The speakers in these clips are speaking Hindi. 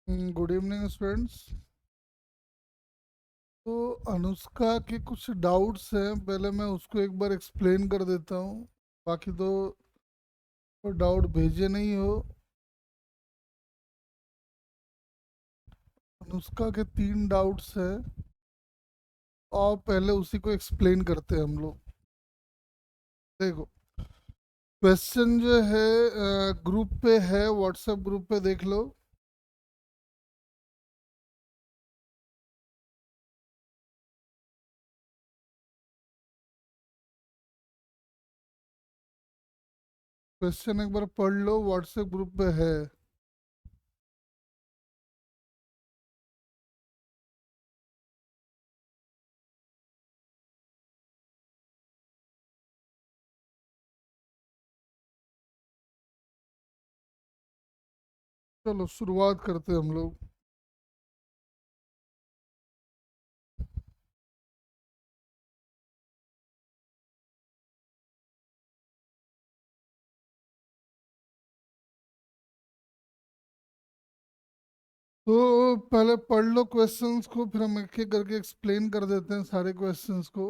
Good evening students. तो अनुष्का के कुछ डाउट्स हैं, पहले मैं उसको एक बार एक्सप्लेन कर देता हूँ। बाकी तो डाउट भेजे नहीं हो। अनुष्का के 3 डाउट्स हैं और पहले उसी को एक्सप्लेन करते हैं हम लोग। देखो, क्वेश्चन जो है ग्रुप पे है, व्हाट्सएप ग्रुप पे देख लो। क्वेश्चन एक बार पढ़ लो, व्हाट्सएप ग्रुप पे है। चलो शुरुआत करते हैं हम लोग। तो पहले पढ़ लो क्वेश्चंस को, फिर हम एक एक करके एक्सप्लेन कर देते हैं सारे क्वेश्चंस को।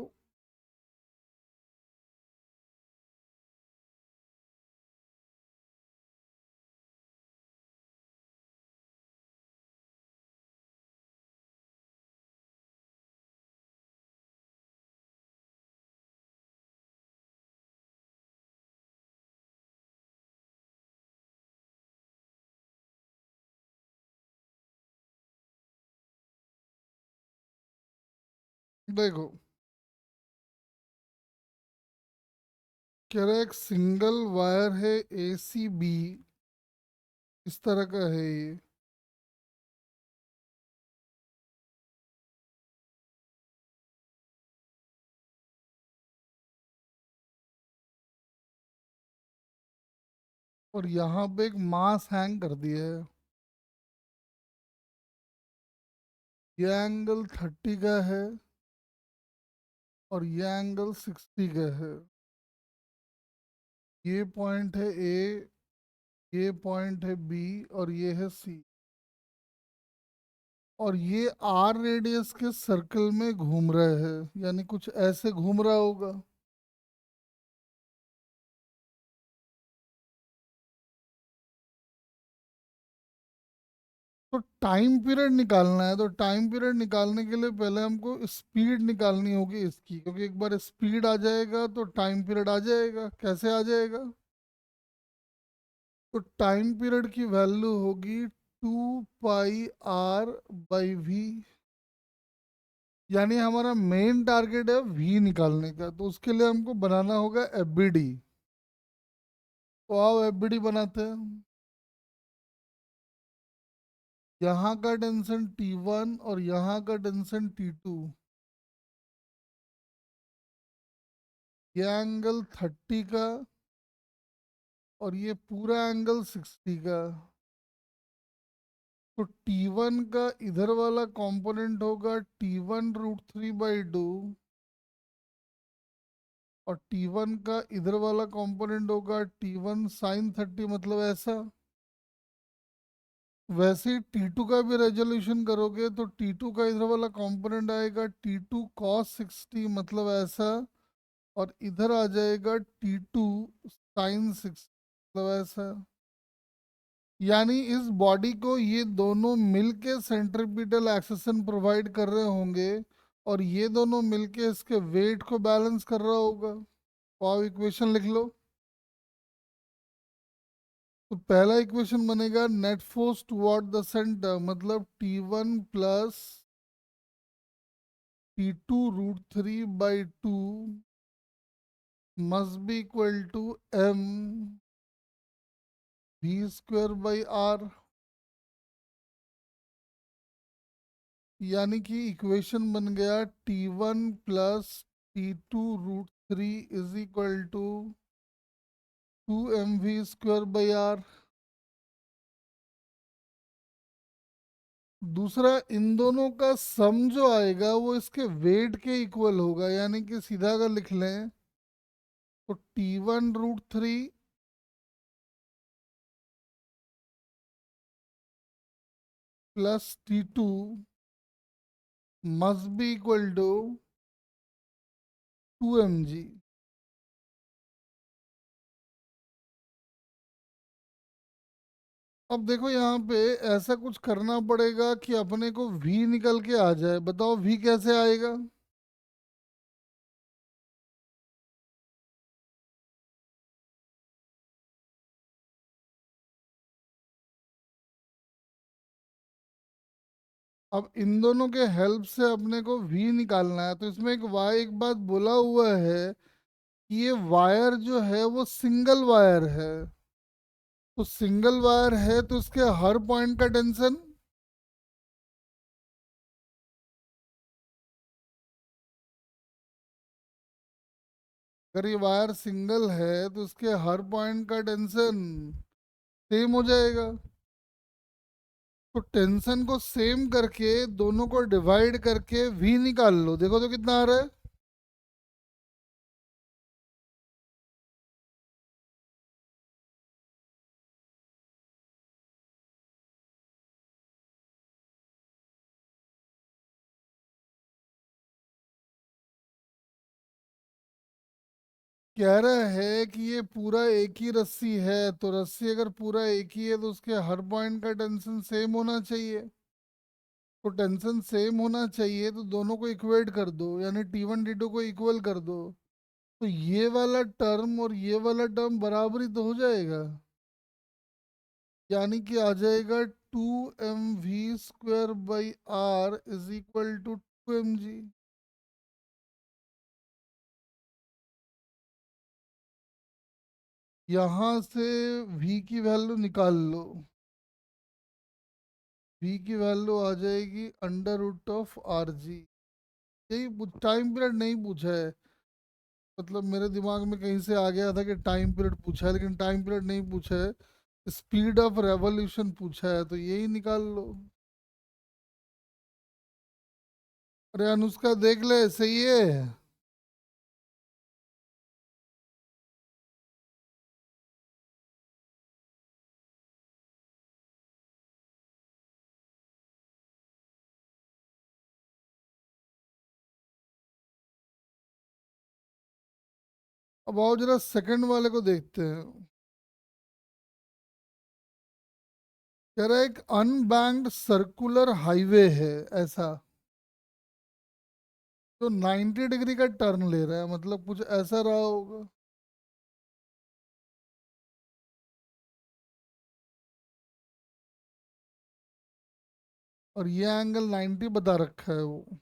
देखो, कह रहा है एक सिंगल वायर है ACB, इस तरह का है ये। और यहाँ पे एक मास हैंग कर दिया है। ये एंगल 30 का है और ये एंगल 60 का है। ये पॉइंट है A, ये पॉइंट है B और ये है C। और ये R रेडियस के सर्कल में घूम रहा है, यानी कुछ ऐसे घूम रहा होगा। तो टाइम पीरियड निकालना है, तो टाइम पीरियड निकालने के लिए पहले हमको स्पीड निकालनी होगी इसकी, क्योंकि एक बार स्पीड आ जाएगा तो टाइम पीरियड आ जाएगा। कैसे आ जाएगा? तो टाइम पीरियड की वैल्यू होगी 2 पाई R/V। यानी हमारा मेन टारगेट है V निकालने का, तो उसके लिए हमको बनाना होगा FBD। तो आओ FBD बनाते हैं। यहाँ का टेंशन T1 और यहाँ का टेंशन T2। ये एंगल 30 का और ये पूरा एंगल 60 का। तो T1 का इधर वाला कंपोनेंट होगा T1√3/2 और T1 का इधर वाला कंपोनेंट होगा T1 sin 30, मतलब ऐसा। वैसे ही T2 का भी रेजोल्यूशन करोगे तो T2 का इधर वाला कंपोनेंट आएगा T2 cos 60, मतलब ऐसा। और इधर आ जाएगा T2 sin 60, मतलब ऐसा। यानी इस बॉडी को ये दोनों मिलके सेंट्रीपिटल एक्सेशन प्रोवाइड कर रहे होंगे और ये दोनों मिलके इसके वेट को बैलेंस कर रहा होगा। तो आप इक्वेशन लिख लो। तो पहला इक्वेशन बनेगा net force toward the centre, मतलब T1 plus T2√3/2 must be equal to mv² यानी कि इक्वेशन बन गया T1 plus T2√3 is equal to 2mv²/r। दूसरा, इन दोनों का सम जो आएगा वो इसके वेट के इक्वल होगा, यानी कि सीधा अगर लिख लें तो T1√3 plus T2 must be equal to 2 mg। अब देखो यहाँ पे ऐसा कुछ करना पड़ेगा कि अपने को V निकल के आ जाए। बताओ V कैसे आएगा? अब इन दोनों के हेल्प से अपने को V निकालना है, तो इसमें एक बात बोला हुआ है कि ये वायर जो है वो सिंगल वायर है। तो सिंगल वायर है तो उसके हर पॉइंट का टेंशन, अगर ये वायर सिंगल है तो उसके हर पॉइंट का टेंशन सेम हो जाएगा। तो टेंशन को सेम करके दोनों को डिवाइड करके V निकाल लो, देखो तो कितना आ रहा है। कह रहा है कि ये पूरा एक ही रस्सी है, तो रस्सी अगर पूरा एक ही है तो उसके हर पॉइंट का टेंशन सेम होना चाहिए। तो टेंशन सेम होना चाहिए तो दोनों को इक्वेट कर दो, यानी T1 T2 को इक्वल कर दो। तो ये वाला टर्म और ये वाला टर्म बराबरी तो हो जाएगा, यानी कि आ जाएगा 2mv² is equal to 2 mg। यहाँ से V की वैल्यू निकाल लो। V की वैल्यू आ जाएगी √(r)g। यही टाइम पीरियड नहीं पूछा है, मतलब मेरे दिमाग में कहीं से आ गया था कि टाइम पीरियड पूछा है, लेकिन टाइम पीरियड नहीं पूछा है, स्पीड ऑफ रेवोल्यूशन पूछा है, तो यही निकाल लो। अरे अनुष्का देख ले, सही है। अब आओ जरा सेकंड वाले को देखते हैं। कह रहा है एक अनबैंक्ड सर्कुलर हाईवे है ऐसा, जो 90 डिग्री का टर्न ले रहा है, मतलब कुछ ऐसा रहा होगा। और ये एंगल 90 बता रखा है वो।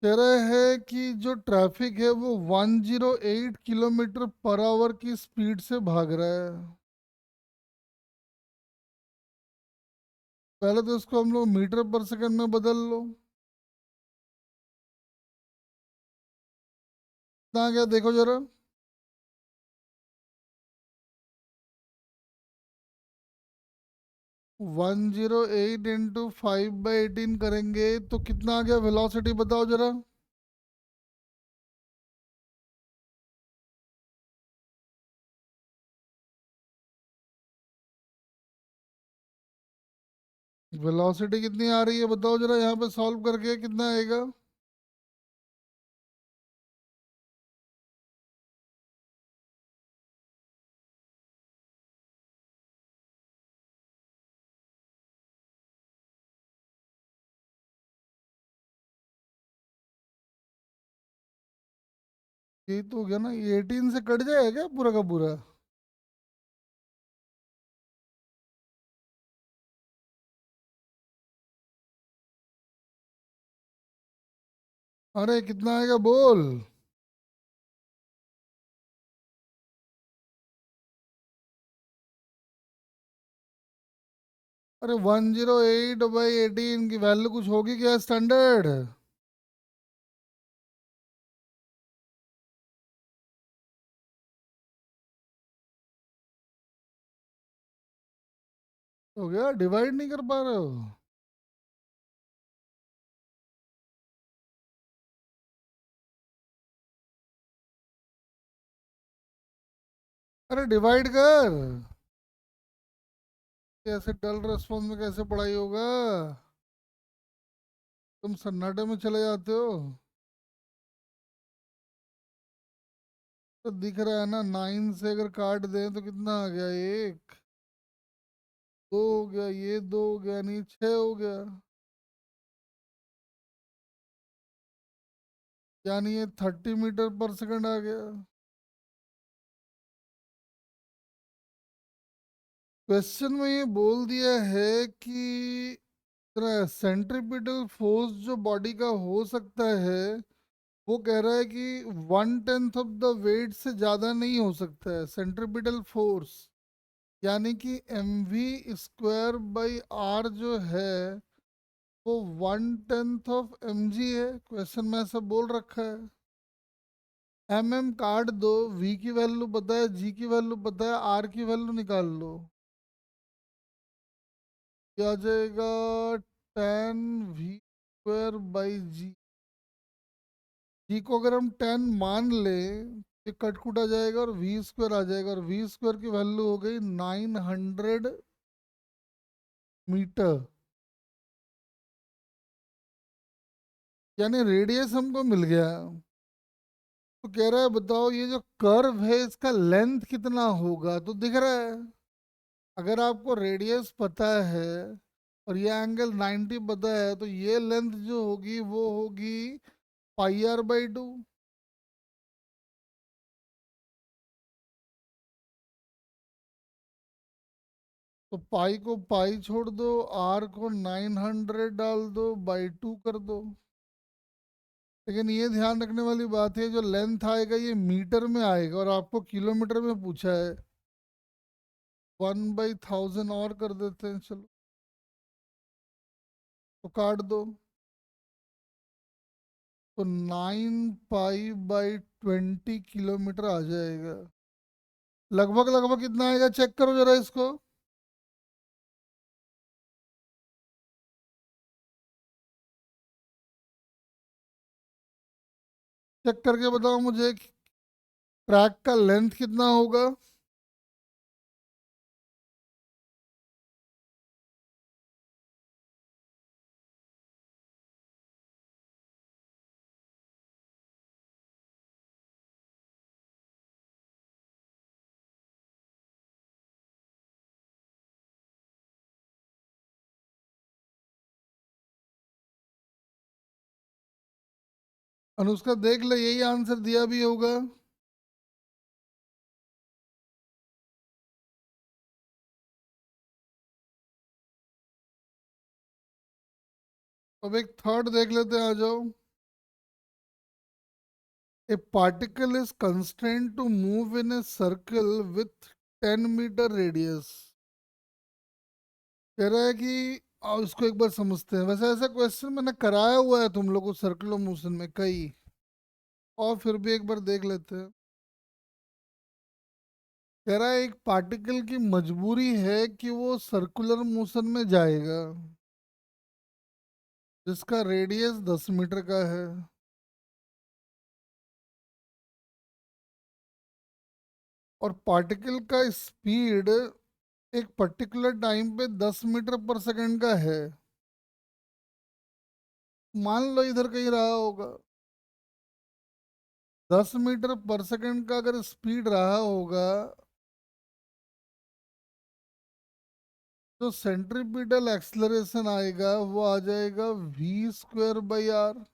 कह रहा है कि जो ट्रैफिक है वो 108 किलोमीटर पर आवर की स्पीड से भाग रहा है। पहले तो इसको हम लोग मीटर पर सेकंड में बदल लो। कितना आ गया देखो जरा। 108 इंटू 5/18 करेंगे तो कितना आ गया वेलोसिटी, बताओ जरा। वेलोसिटी कितनी आ रही है बताओ जरा, यहाँ पे सॉल्व करके कितना आएगा। यही तो हो गया ना, 18 से कट जाएगा क्या पूरा का पूरा? अरे कितना आएगा बोल। अरे 108/18 की वैल्यू कुछ होगी क्या स्टैंडर्ड? हो गया, डिवाइड नहीं कर पा रहे हो? अरे डिवाइड कर। कैसे डल रेस्पॉन्स में कैसे पढ़ाई होगा? तुम सन्नाटे में चले जाते हो। तो दिख रहा है ना, 9 से अगर काट दें तो कितना आ गया? एक, दो हो गया, ये दो हो गया, नहीं 6 हो गया। यानी ये 30 मीटर पर सेकंड आ गया। क्वेश्चन में ये बोल दिया है कि सेंट्रीपिटल फोर्स जो बॉडी का हो सकता है, वो कह रहा है कि 1/10 ऑफ द वेट से ज्यादा नहीं हो सकता है सेंट्रीपिटल फोर्स। यानी कि mv² बाई r जो है वो 1/10 ऑफ mg है। क्वेश्चन में ऐसा बोल रखा है। काट दो, v की वैल्यू पता है, g की वैल्यू पता है, r की वैल्यू निकाल लो। क्या आ जाएगा? 10v² by g। जी को अगर हम 10 मान ले, ये कटकुट आ जाएगा और v² आ जाएगा, और v² की वैल्यू हो गई 900 मीटर। यानी रेडियस हमको मिल गया। तो कह रहा है बताओ ये जो कर्व है इसका लेंथ कितना होगा, तो दिख रहा है। अगर आपको रेडियस पता है और ये एंगल 90 पता है, तो ये लेंथ जो होगी वो होगी πr/2। तो पाई को पाई छोड़ दो, आर को 900 डाल दो, बाई 2 कर दो। लेकिन ये ध्यान रखने वाली बात है, जो लेंथ आएगा ये मीटर में आएगा और आपको किलोमीटर में पूछा है। 1/1000 और कर देते हैं, चलो। तो काट दो। तो 9π/20 किलोमीटर आ जाएगा। लगभग लगभग कितना आएगा, चेक करो जरा इसको। चेक करके बताओ मुझे, ट्रैक का लेंथ कितना होगा? अनुष्का देख ले, यही आंसर दिया भी होगा। अब एक थर्ड देख लेते हैं, आ जाओ। A particle is constrained to move in a circle with 10 metre radius। कह रहा है कि आओ इसको एक बार समझते हैं। वैसे ऐसा क्वेश्चन मैंने कराया हुआ है तुम लोग को सर्कुलर मोशन में कई, और फिर भी एक बार देख लेते हैं। कह रहा है एक पार्टिकल की मजबूरी है कि वो सर्कुलर मोशन में जाएगा जिसका रेडियस 10 मीटर का है, और पार्टिकल का स्पीड एक पर्टिकुलर टाइम पे 10 मीटर पर सेकंड का है। मान लो इधर कहीं रहा होगा। 10 मीटर पर सेकंड का अगर स्पीड रहा होगा, तो सेंट्रीपिटल एक्सलरेशन आएगा वो आ जाएगा v²/r।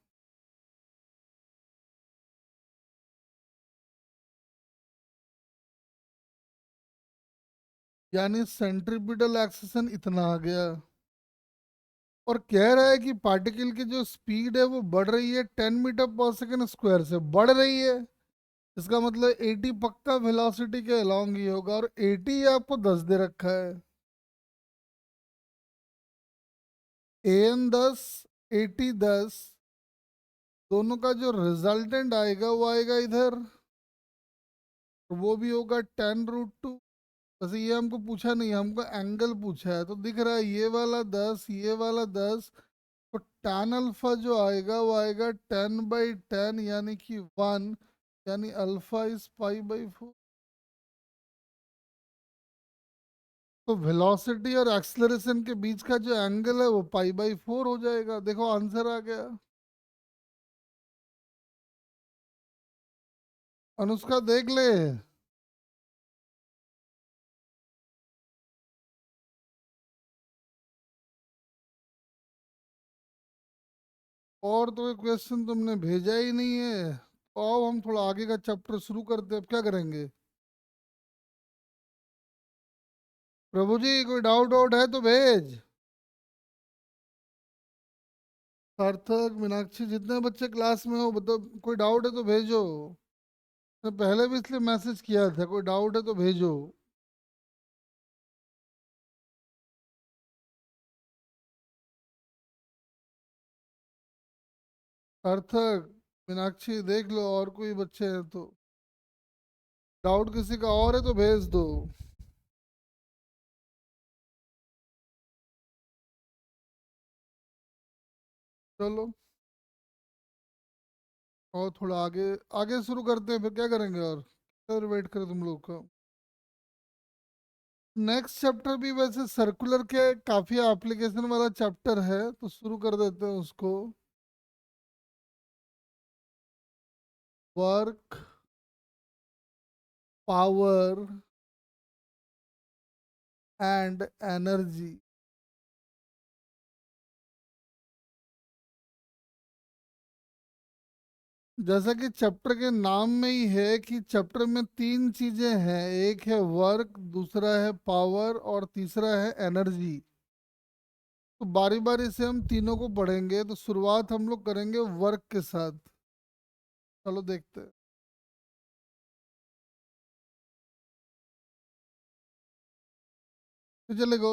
यानी सेंट्रीपिटल एक्सेशन इतना आ गया। और कह रहा है कि पार्टिकल की जो स्पीड है वो बढ़ रही है 10 मीटर पर सेकंड स्क्वायर से बढ़ रही है। इसका मतलब 80 पक्का वेलोसिटी के अलोंग ही होगा, और 80 आपको 10 दे रखा है। an 10, 80 10, दोनों का जो रिजल्टेंट आएगा वो आएगा इधर, तो वो भी होगा 10√2। वैसे ये हमको पूछा नहीं, हमको एंगल पूछा है। तो दिख रहा है ये वाला 10, ये वाला 10। तो tan अल्फा जो आएगा वो आएगा 10/10, यानी कि 1। यानी अल्फा इज π/4। तो वेलोसिटी और एक्सलरेशन के बीच का जो एंगल है वो पाई/4 हो जाएगा। देखो आंसर आ गया। अनुष्का देख ले। और तो क्वेश्चन तुमने भेजा ही नहीं है, तो अब हम थोड़ा आगे का चैप्टर शुरू करते हैं। अब क्या करेंगे? प्रभु जी कोई डाउट वाउट है तो भेज। सार्थक, मीनाक्षी, जितने बच्चे क्लास में हो बताओ, कोई डाउट है तो भेजो। मैं पहले भी इसलिए मैसेज किया था, कोई डाउट है तो भेजो। सार्थक, मीनाक्षी देख लो और कोई बच्चे हैं तो। डाउट किसी का और है तो भेज दो। चलो, और थोड़ा आगे आगे शुरू करते हैं, फिर क्या करेंगे और फिर वेट करें तुम लोग का। नेक्स्ट चैप्टर भी वैसे सर्कुलर के काफी एप्लीकेशन वाला चैप्टर है, तो शुरू कर देते हैं उसको। Work, power and energy. जैसा कि चैप्टर के नाम में ही है कि चैप्टर में तीन चीजें हैं, एक है वर्क, दूसरा है पावर और तीसरा है एनर्जी। तो बारी बारी से हम तीनों को पढ़ेंगे, तो शुरुआत हम लोग करेंगे वर्क के साथ। चलो देखते हैं। तो चलेगा।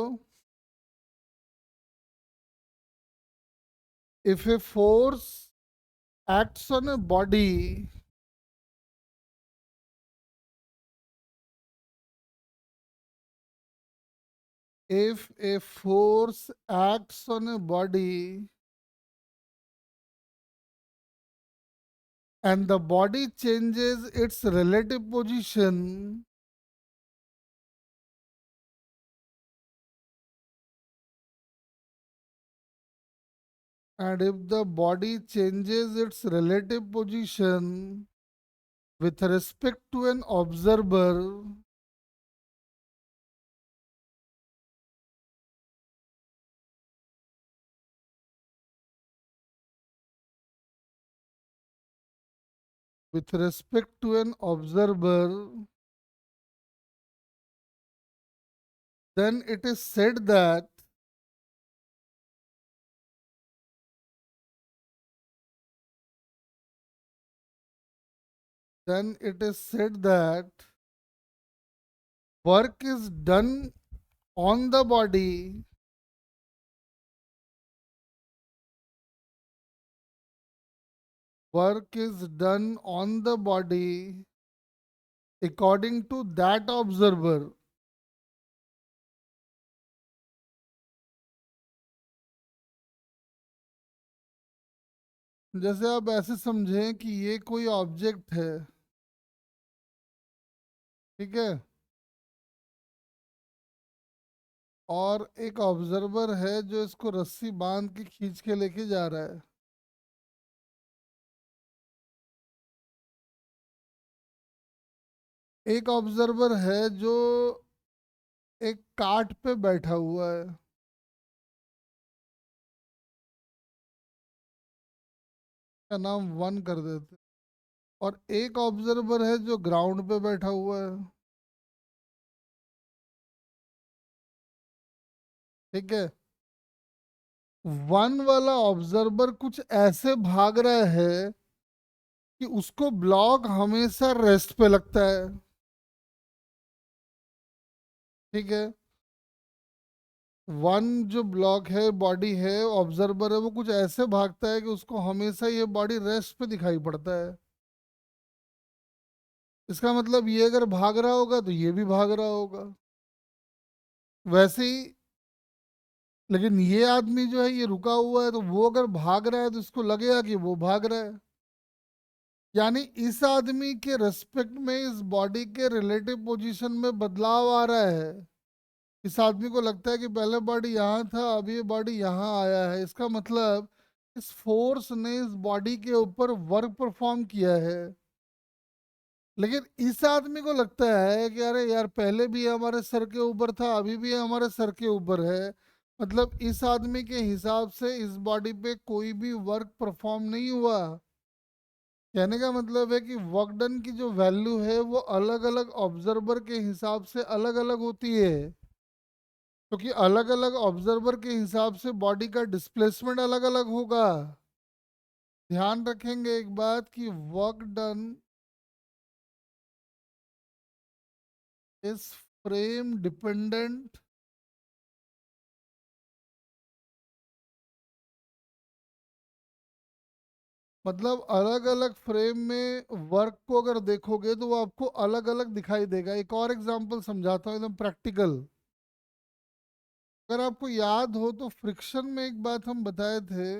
If a force acts on a body, if a force acts on a body and the body changes its relative position, and if the body changes its relative position with respect to an observer, with respect to an observer, then it is said that then it is said that work is done on the body work is done on the body according to that observer। जैसे आप ऐसे समझें कि ये कोई ऑब्जेक्ट है, ठीक है, और एक ऑब्जर्वर है जो इसको रस्सी बांध के खींच के लेके जा रहा है। एक ऑब्जर्वर है जो एक काट पे बैठा हुआ है, का नाम 1 कर देते। और एक ऑब्जर्वर है जो ग्राउंड पे बैठा हुआ है, ठीक है। 1 वाला ऑब्जर्वर कुछ ऐसे भाग रहा है कि उसको ब्लॉक हमेशा रेस्ट पे लगता है, ठीक है। 1 जो ब्लॉक है, बॉडी है, ऑब्जर्वर है, वो कुछ ऐसे भागता है कि उसको हमेशा ये बॉडी रेस्ट पे दिखाई पड़ता है। इसका मतलब ये अगर भाग रहा होगा तो ये भी भाग रहा होगा, वैसे ही। लेकिन ये आदमी जो है ये रुका हुआ है, तो वो अगर भाग रहा है तो इसको लगेगा कि वो भाग रहा है। यानी इस आदमी के रेस्पेक्ट में इस बॉडी के रिलेटिव पोजीशन में बदलाव आ रहा है। इस आदमी को लगता है कि पहले बॉडी यहाँ था, अभी ये बॉडी यहाँ आया है, इसका मतलब इस फोर्स ने इस बॉडी के ऊपर वर्क परफॉर्म किया है। लेकिन इस आदमी को लगता है कि अरे यार पहले भी ये हमारे सर के ऊपर था, अभी भी ये हमारे सर के ऊपर है। मतलब इस आदमी के हिसाब से इस बॉडी पे कोई भी वर्क परफॉर्म नहीं हुआ। कहने का मतलब है कि वर्क डन की जो वैल्यू है वो अलग अलग ऑब्जर्वर के हिसाब से अलग अलग होती है, क्योंकि अलग अलग ऑब्जर्वर के हिसाब से बॉडी का डिस्प्लेसमेंट अलग अलग होगा। ध्यान रखेंगे एक बात कि work done is frame dependent. मतलब अलग अलग फ्रेम में वर्क को अगर देखोगे तो वो आपको अलग अलग दिखाई देगा। एक और एग्जांपल समझाता हूँ एकदम प्रैक्टिकल। अगर आपको याद हो तो फ्रिक्शन में एक बात हम बताए थे,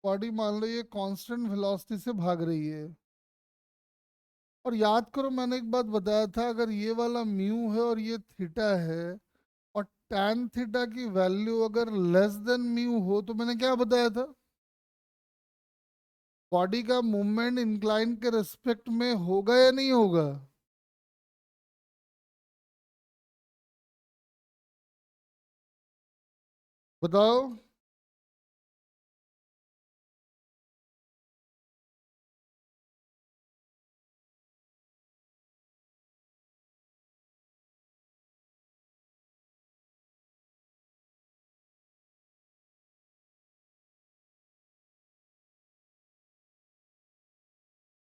बॉडी मान लो ये कांस्टेंट वेलोसिटी से भाग रही है, और याद करो मैंने एक बात बताया था, अगर ये वाला म्यू है और ये थीटा है, और टैन थीटा की वैल्यू अगर लेस देन म्यू हो, तो मैंने क्या बताया था, बॉडी का मूवमेंट इंक्लाइन के रिस्पेक्ट में होगा या नहीं होगा। बताओ।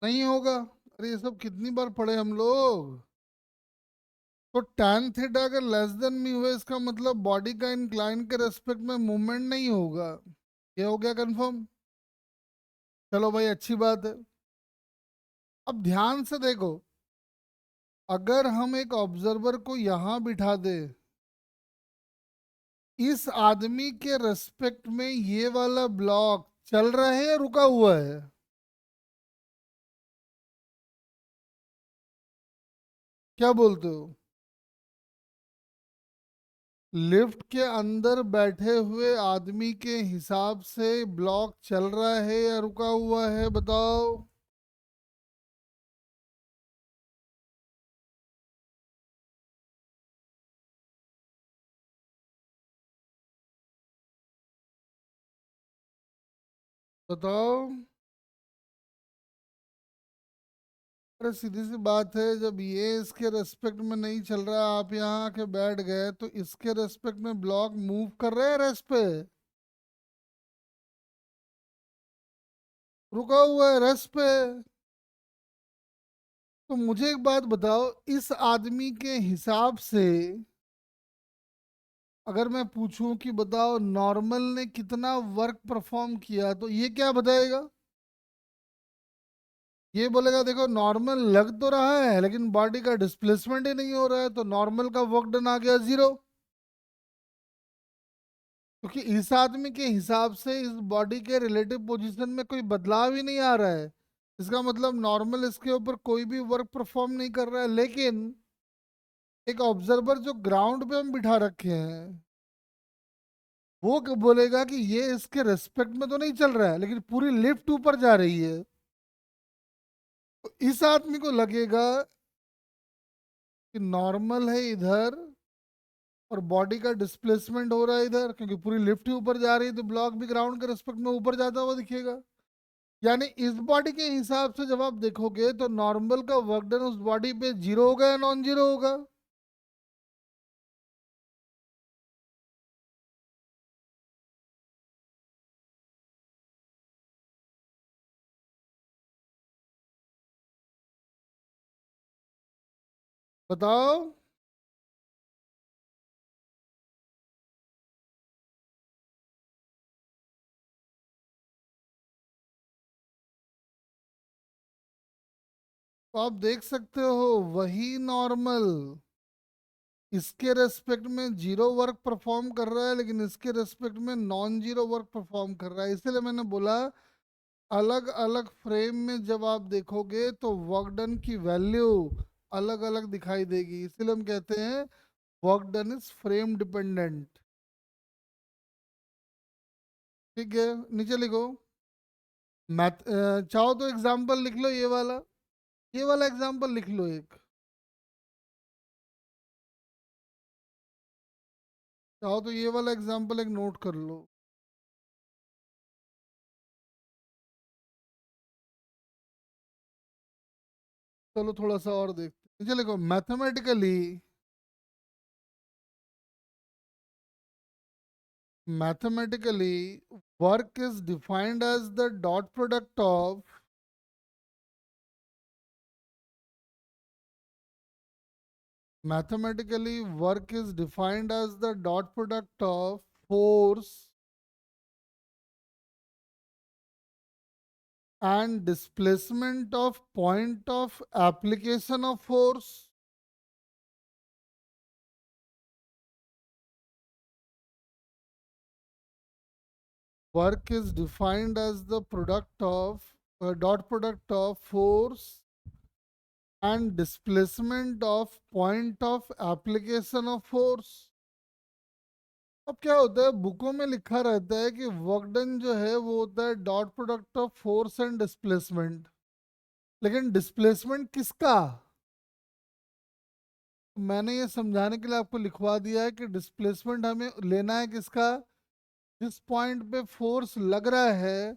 नहीं होगा। अरे ये सब कितनी बार पढ़े हम लोग। तो टैन थीटा अगर लेस देन म्यू है, इसका मतलब बॉडी का इंक्लाइन के रेस्पेक्ट में मूवमेंट नहीं होगा। ये हो गया कंफर्म। चलो भाई अच्छी बात है। अब ध्यान से देखो, अगर हम एक ऑब्जर्वर को यहां बिठा दे, इस आदमी के रेस्पेक्ट में ये वाला ब्लॉक चल रहा है या रुका हुआ है। क्या बोलते हो। लिफ्ट के अंदर बैठे हुए आदमी के हिसाब से ब्लॉक चल रहा है या रुका हुआ है, बताओ। बताओ। अरे सीधी सी बात है, जब ये इसके रेस्पेक्ट में नहीं चल रहा, आप यहाँ आके बैठ गए, तो इसके रेस्पेक्ट में ब्लॉक मूव कर रहे हैं रेस्ट पे, रुका हुआ है रेस्ट पे। तो मुझे एक बात बताओ, इस आदमी के हिसाब से अगर मैं पूछूं कि बताओ नॉर्मल ने कितना वर्क परफॉर्म किया, तो ये क्या बताएगा। ये बोलेगा देखो नॉर्मल लग तो रहा है लेकिन बॉडी का डिस्प्लेसमेंट ही नहीं हो रहा है, तो नॉर्मल का वर्क डन आ गया जीरो। क्योंकि इस आदमी के हिसाब से इस बॉडी के रिलेटिव पोजीशन में कोई बदलाव ही नहीं आ रहा है। इसका मतलब नॉर्मल इसके ऊपर कोई भी वर्क परफॉर्म नहीं कर रहा है। लेकिन एक ऑब्जर्वर जो ग्राउंड पे हम बिठा रखे हैं, वो बोलेगा कि ये इसके रेस्पेक्ट में तो नहीं चल रहा है, लेकिन पूरी लिफ्ट ऊपर जा रही है। तो इस आदमी को लगेगा कि नॉर्मल है इधर, और बॉडी का डिस्प्लेसमेंट हो रहा है इधर, क्योंकि पूरी लिफ्ट ही ऊपर जा रही है, तो ब्लॉक भी ग्राउंड के रेस्पेक्ट में ऊपर जाता हुआ दिखेगा। यानी इस बॉडी के हिसाब से जब आप देखोगे तो नॉर्मल का वर्क डन उस बॉडी पे जीरो होगा या नॉन जीरो होगा। बताओ। तो आप देख सकते हो वही नॉर्मल इसके रेस्पेक्ट में जीरो वर्क परफॉर्म कर रहा है, लेकिन इसके रेस्पेक्ट में नॉन जीरो वर्क परफॉर्म कर रहा है। इसीलिए मैंने बोला अलग अलग फ्रेम में जब आप देखोगे तो वर्क डन की वैल्यू अलग अलग दिखाई देगी, इसलिए हम कहते हैं work done is frame dependent. ठीक है, नीचे लिखो। मैथ चाहो तो एग्जाम्पल लिख लो, ये वाला एग्जाम्पल लिख लो एक। चाहो तो ये वाला एग्जाम्पल एक नोट कर लो। चलो थोड़ा सा और देखते हैं। नीचे लिखो mathematically work is defined as the dot product of mathematically work is defined as the dot product of force and displacement of point of application of force. Work is defined as the product of dot product of force and displacement of point of application of force. अब क्या होता है, बुकों में लिखा रहता है कि वर्क डन जो है वो होता है dot product of force and displacement, लेकिन डिस्प्लेसमेंट किसका? मैंने ये समझाने के लिए आपको लिखवा दिया है कि डिस्प्लेसमेंट हमें लेना है किसका? जिस पॉइंट पे फोर्स लग रहा है,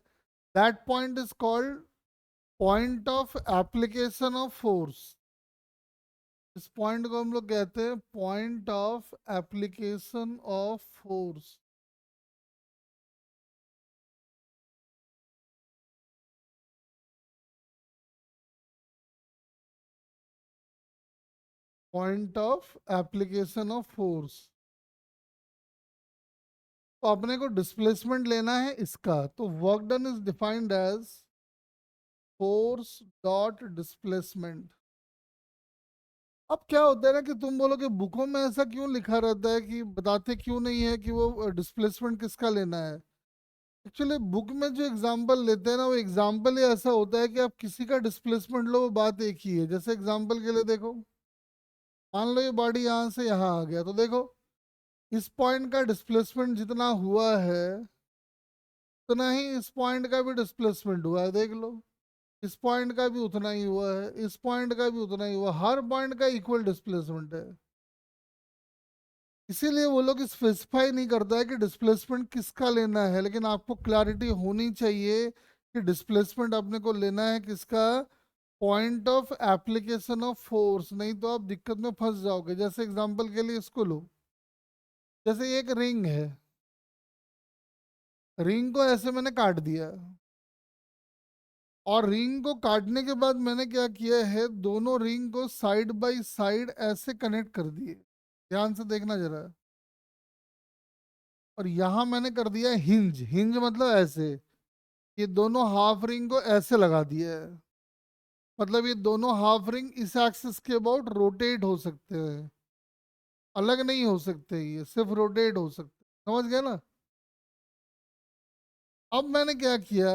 that point is called point of application of force. इस पॉइंट को हम लोग कहते हैं point of application of force. Point of application of force. तो अपने को डिस्प्लेसमेंट लेना है इसका, तो work done is defined as force dot displacement. अब क्या होता है ना कि तुम बोलो कि बुकों में ऐसा क्यों लिखा रहता है, कि बताते क्यों नहीं है कि वो डिस्प्लेसमेंट किसका लेना है? एक्चुअली बुक में जो एग्जांपल लेते हैं ना, वो एग्जांपल ही ऐसा होता है कि आप किसी का डिस्प्लेसमेंट लो, वो बात एक ही है। जैसे एग्जांपल के लिए देखो, मान लो ये बॉडी यहाँ से यहाँ आ गया, तो देखो इस पॉइंट का डिस्प्लेसमेंट जितना हुआ है उतना ही इस पॉइंट का भी डिस्प्लेसमेंट हुआ है, देख लो। इस पॉइंट का भी उतना ही हुआ है, इस पॉइंट का भी उतना ही हुआ, हर पॉइंट का इक्वल डिस्प्लेसमेंट है। इसीलिए वो लोग स्पेसिफाई नहीं करता है कि डिस्प्लेसमेंट किसका लेना है, लेकिन आपको क्लैरिटी होनी चाहिए कि डिस्प्लेसमेंट अपने को लेना है किसका? Point of application of force, नहीं तो आप दिक्कत में फंस जाओगे। जैसे एग्जांपल के लिए इसको लो, जैसे एक रिंग है, रिंग को ऐसे मैंने काट दिया, और रिंग को काटने के बाद मैंने क्या किया है, दोनों रिंग को साइड बाय साइड ऐसे कनेक्ट कर दिए। ध्यान से देखना जरा। और यहां मैंने कर दिया हिंज, हिंज मतलब ऐसे, ये दोनों हाफ रिंग को ऐसे लगा दिया है। मतलब ये दोनों हाफ रिंग इस एक्सिस के अबाउट रोटेट हो सकते हैं, अलग नहीं हो सकते, ये सिर्फ रोटेट हो सकते। समझ गए ना? अब मैंने क्या किया,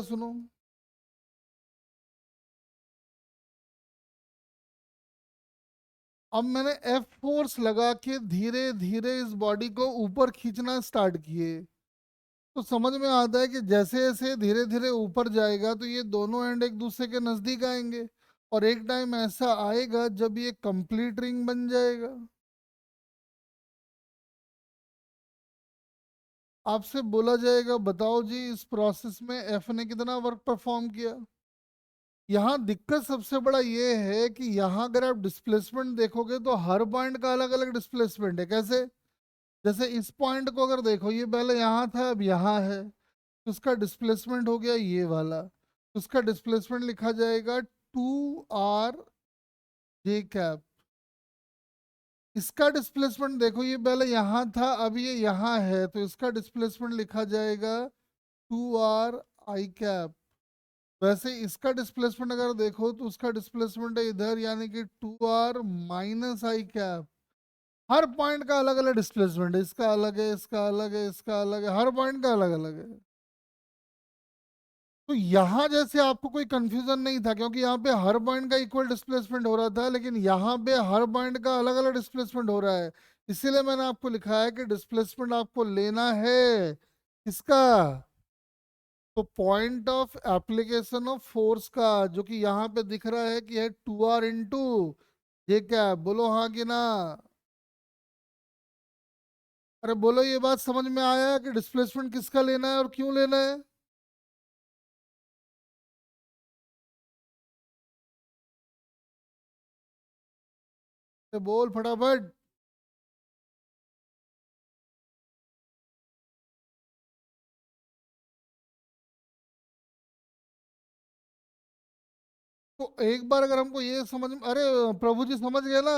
सुनो। अब मैंने एफ फोर्स लगा के धीरे धीरे इस बॉडी को ऊपर खींचना स्टार्ट किए। तो समझ में आता है कि जैसे जैसे धीरे धीरे ऊपर जाएगा तो ये दोनों एंड एक दूसरे के नजदीक आएंगे, और एक टाइम ऐसा आएगा जब ये कंप्लीट रिंग बन जाएगा। आपसे बोला जाएगा बताओ जी इस प्रोसेस में एफ ने कितना वर्क परफॉर्म किया। यहाँ दिक्कत सबसे बड़ा ये है कि यहाँ अगर आप डिस्प्लेसमेंट देखोगे तो हर पॉइंट का अलग अलग डिस्प्लेसमेंट है। कैसे? जैसे इस पॉइंट को अगर देखो, ये पहले यहाँ था अब यहाँ है, तो उसका डिस्प्लेसमेंट हो गया ये वाला, तो उसका डिस्प्लेसमेंट लिखा जाएगा 2r जे कैप। इसका डिस्प्लेसमेंट देखो, ये पहले यहाँ था अब ये यहाँ है, तो इसका डिस्प्लेसमेंट लिखा जाएगा 2r आई कैप। वैसे इसका डिस्प्लेसमेंट अगर देखो तो उसका डिस्प्लेसमेंट है इधर, यानी कि 2r माइनस आई कैप। हर पॉइंट का अलग अलग डिस्प्लेसमेंट है, इसका अलग है, इसका अलग है, इसका अलग है, हर पॉइंट का अलग अलग है। तो यहाँ जैसे आपको कोई कंफ्यूजन नहीं था, क्योंकि यहाँ पे हर पॉइंट का इक्वल डिस्प्लेसमेंट हो रहा था, लेकिन यहाँ पे हर पॉइंट का अलग अलग डिस्प्लेसमेंट हो रहा है। इसीलिए मैंने आपको लिखा है कि डिस्प्लेसमेंट आपको लेना है इसका, तो point of application of force का, जो कि यहाँ पे दिख रहा है कि है 2R ये क्या है, बोलो हाँ कि ना। अरे बोलो, ये बात समझ में आया कि डिस्प्लेसमेंट किसका लेना है और क्यों लेना है? तो बोल फटाफट। तो एक बार अगर हमको ये समझ में, अरे प्रभु जी समझ गए ना?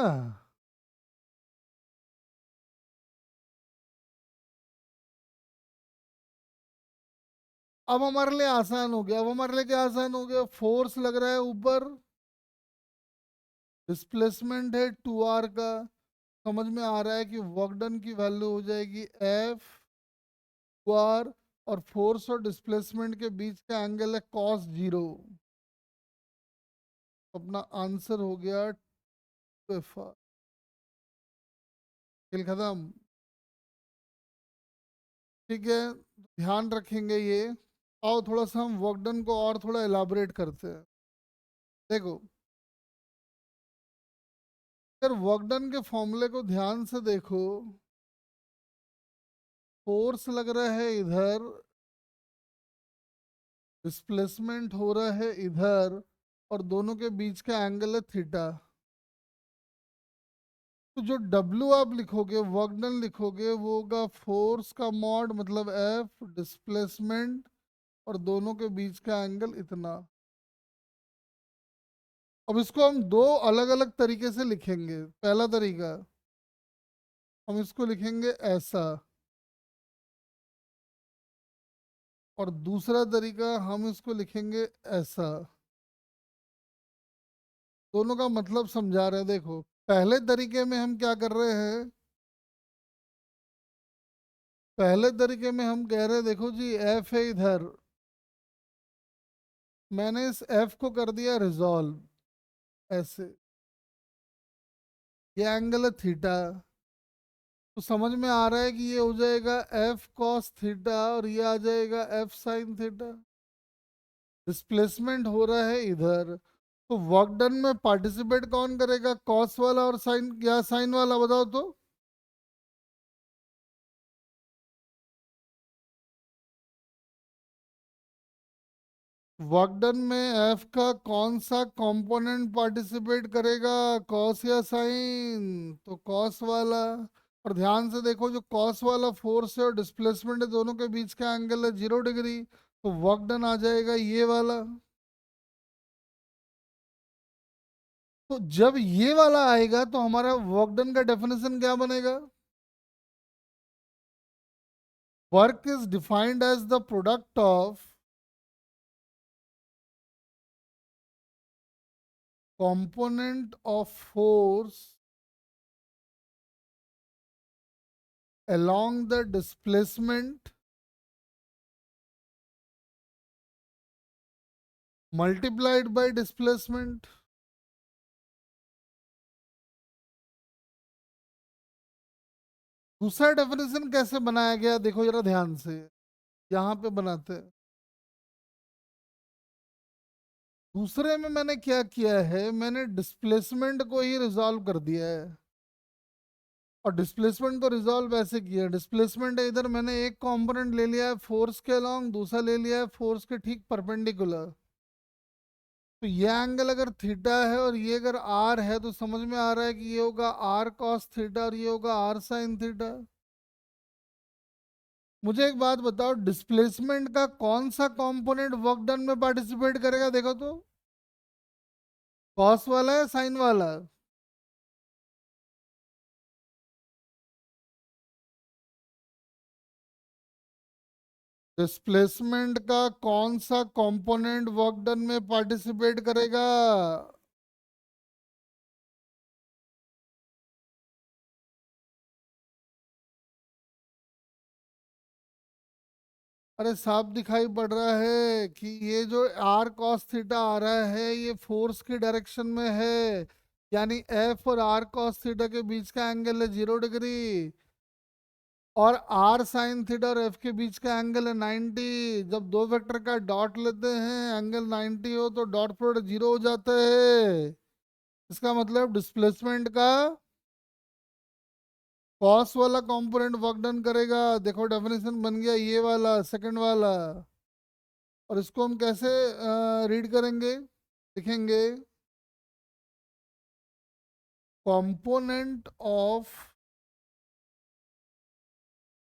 अब हमारे लिए आसान हो गया। अब हमारे लिए क्या आसान हो गया? फोर्स लग रहा है ऊपर, डिस्प्लेसमेंट है 2R का, समझ में आ रहा है कि वर्क डन की वैल्यू हो जाएगी F 2R, और फोर्स और डिस्प्लेसमेंट के बीच का एंगल है cos 0। अपना आंसर हो गया 2FR। खेल खत्म। ठीक है, ध्यान रखेंगे ये। आओ थोड़ा सा हम वर्क डन को और थोड़ा एलाबोरेट करते हैं। देखो, अगर वर्क डन के फॉर्मूले को ध्यान से देखो, फोर्स लग रहा है इधर, डिस्प्लेसमेंट हो रहा है इधर, और दोनों के बीच का एंगल है थीटा। तो जो W आप लिखोगे, वर्क डन लिखोगे, वो होगा फोर्स का मॉड, मतलब F डिस्प्लेसमेंट, और दोनों के बीच का एंगल इतना। अब इसको हम दो अलग अलग तरीके से लिखेंगे। पहला तरीका, हम इसको लिखेंगे ऐसा, और दूसरा तरीका हम इसको लिखेंगे ऐसा। दोनों का मतलब समझा रहे हैं। देखो, पहले तरीके में हम क्या कर रहे हैं? पहले तरीके में हम कह रहे हैं, देखो जी एफ है इधर, मैंने इस एफ को कर दिया रिजॉल्व ऐसे, ये एंगल है थीटा। तो समझ में आ रहा है कि ये हो जाएगा एफ कॉस थीटा, और ये आ जाएगा एफ साइन थीटा। डिस्प्लेसमेंट हो रहा है इधर, तो वर्क डन में पार्टिसिपेट कौन करेगा? कॉस वाला और साइन, या साइन वाला, बताओ तो। वर्क डन में एफ का कौन सा कंपोनेंट पार्टिसिपेट करेगा? कॉस या साइन? तो कॉस वाला। और ध्यान से देखो, जो कॉस वाला फोर्स है और डिस्प्लेसमेंट है, दोनों के बीच का एंगल है 0 डिग्री, तो वर्क डन आ जाएगा ये वाला। तो जब ये वाला आएगा तो हमारा वर्क डन का डेफिनेशन क्या बनेगा? Work is defined as the product of component of force along the displacement multiplied by displacement। दूसरा डेफिनेशन कैसे बनाया गया, देखो जरा ध्यान से, यहां पे बनाते हैं। दूसरे में मैंने क्या किया है, मैंने डिस्प्लेसमेंट को ही रिजॉल्व कर दिया है, और डिस्प्लेसमेंट को रिजॉल्व ऐसे किया। डिस्प्लेसमेंट है इधर, मैंने एक कंपोनेंट ले लिया है फोर्स के अलोंग, दूसरा ले लिया है फोर्स के ठीक परपेंडिकुलर। तो ये एंगल अगर थीटा है और ये अगर आर है, तो समझ में आ रहा है कि ये होगा आर कॉस थीटा और ये होगा आर साइन थीटा। मुझे एक बात बताओ, डिस्प्लेसमेंट का कौन सा कंपोनेंट वर्क डन में पार्टिसिपेट करेगा, देखो तो। कॉस वाला है, साइन वाला? डिस्प्लेसमेंट का कौन सा कंपोनेंट वर्क डन में पार्टिसिपेट करेगा? अरे साफ दिखाई पड़ रहा है कि ये जो आर कॉस थीटा आ रहा है ये फोर्स की डायरेक्शन में है, यानी एफ और आर कॉस थीटा के बीच का एंगल है 0 डिग्री, और आर साइन थीटा और एफ के बीच का एंगल है 90। जब दो वेक्टर का डॉट लेते हैं एंगल 90 हो तो डॉट प्रोडक्ट 0 हो जाता है। इसका मतलब डिस्प्लेसमेंट का कॉस वाला कंपोनेंट वर्क डन करेगा। देखो डेफिनेशन बन गया ये वाला सेकंड वाला। और इसको हम कैसे रीड करेंगे, लिखेंगे component of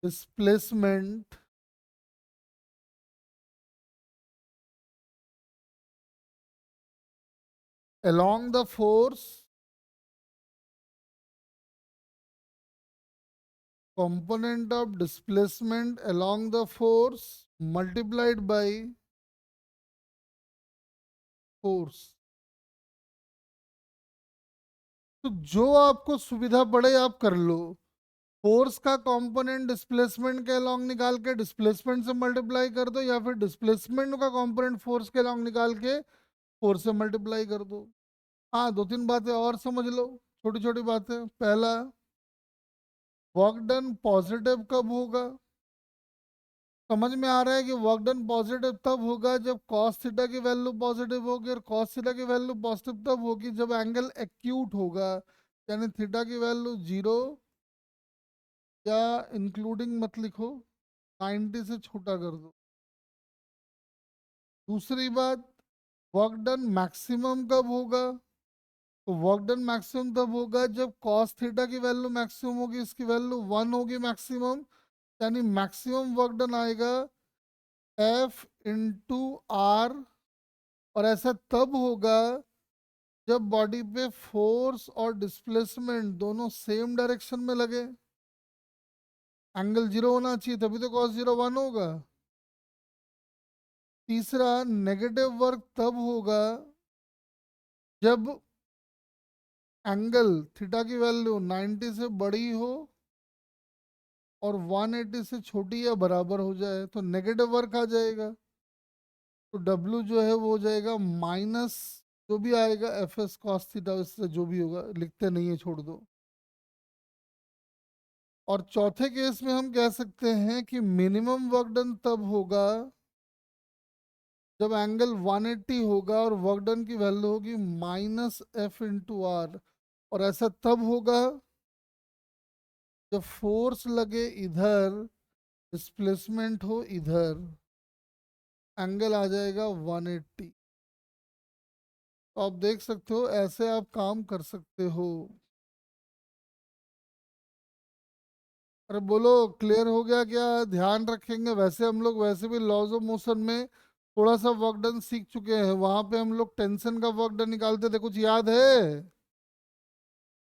displacement along the force, component of displacement along the force multiplied by force। तो जो आपको सुविधा पड़े आप कर लो। फोर्स का कंपोनेंट डिस्प्लेसमेंट के अलोंग निकाल के डिस्प्लेसमेंट से मल्टीप्लाई कर दो, या फिर डिस्प्लेसमेंट का कंपोनेंट फोर्स के अलोंग निकाल के फोर्स से मल्टीप्लाई कर दो। हाँ, दो तीन बातें और समझ लो, छोटी छोटी बातें। पहला, वर्क डन पॉजिटिव कब होगा? समझ में आ रहा है कि वर्क डन पॉजिटिव तब होगा जब कॉस थीटा की वैल्यू पॉजिटिव होगी, और कॉस थीटा की वैल्यू पॉजिटिव तब होगी जब एंगल एक्यूट होगा, यानी थीटा की वैल्यू 0 या इंक्लूडिंग मत लिखो, 90 से छोटा कर दो। दूसरी बात, वर्क डन मैक्सिमम कब होगा? तो वर्क डन मैक्सिमम तब होगा जब कॉस थीटा की वैल्यू मैक्सिमम होगी, इसकी वैल्यू 1 होगी मैक्सिमम, यानी मैक्सिमम वर्क डन आएगा एफ इंटू आर। और ऐसा तब होगा जब बॉडी पे फोर्स और डिस्प्लेसमेंट दोनों सेम डायरेक्शन में लगे। एंगल 0 होना चाहिए तभी तो कॉस 0 1 होगा। तीसरा, नेगेटिव वर्क तब होगा जब एंगल थीटा की वैल्यू 90 से बड़ी हो और 180 से छोटी या बराबर हो जाए तो नेगेटिव वर्क आ जाएगा। तो डब्ल्यू जो है वो हो जाएगा माइनस जो भी आएगा एफ एस कॉस थीटा, इससे जो भी होगा लिखते नहीं है, छोड़ दो। और चौथे केस में हम कह सकते हैं कि मिनिमम वर्क डन तब होगा जब एंगल 180 होगा और वर्क डन की वैल्यू होगी माइनस एफ इंटू आर। और ऐसा तब होगा जब फोर्स लगे इधर, डिस्प्लेसमेंट हो इधर, एंगल आ जाएगा 180। तो आप देख सकते हो ऐसे आप काम कर सकते हो। अरे बोलो, क्लियर हो गया क्या? ध्यान रखेंगे। वैसे हम लोग वैसे भी लॉज ऑफ मोशन में थोड़ा सा वर्क डन सीख चुके हैं, वहां पे हम लोग टेंशन का वर्क डन निकालते थे, कुछ याद है?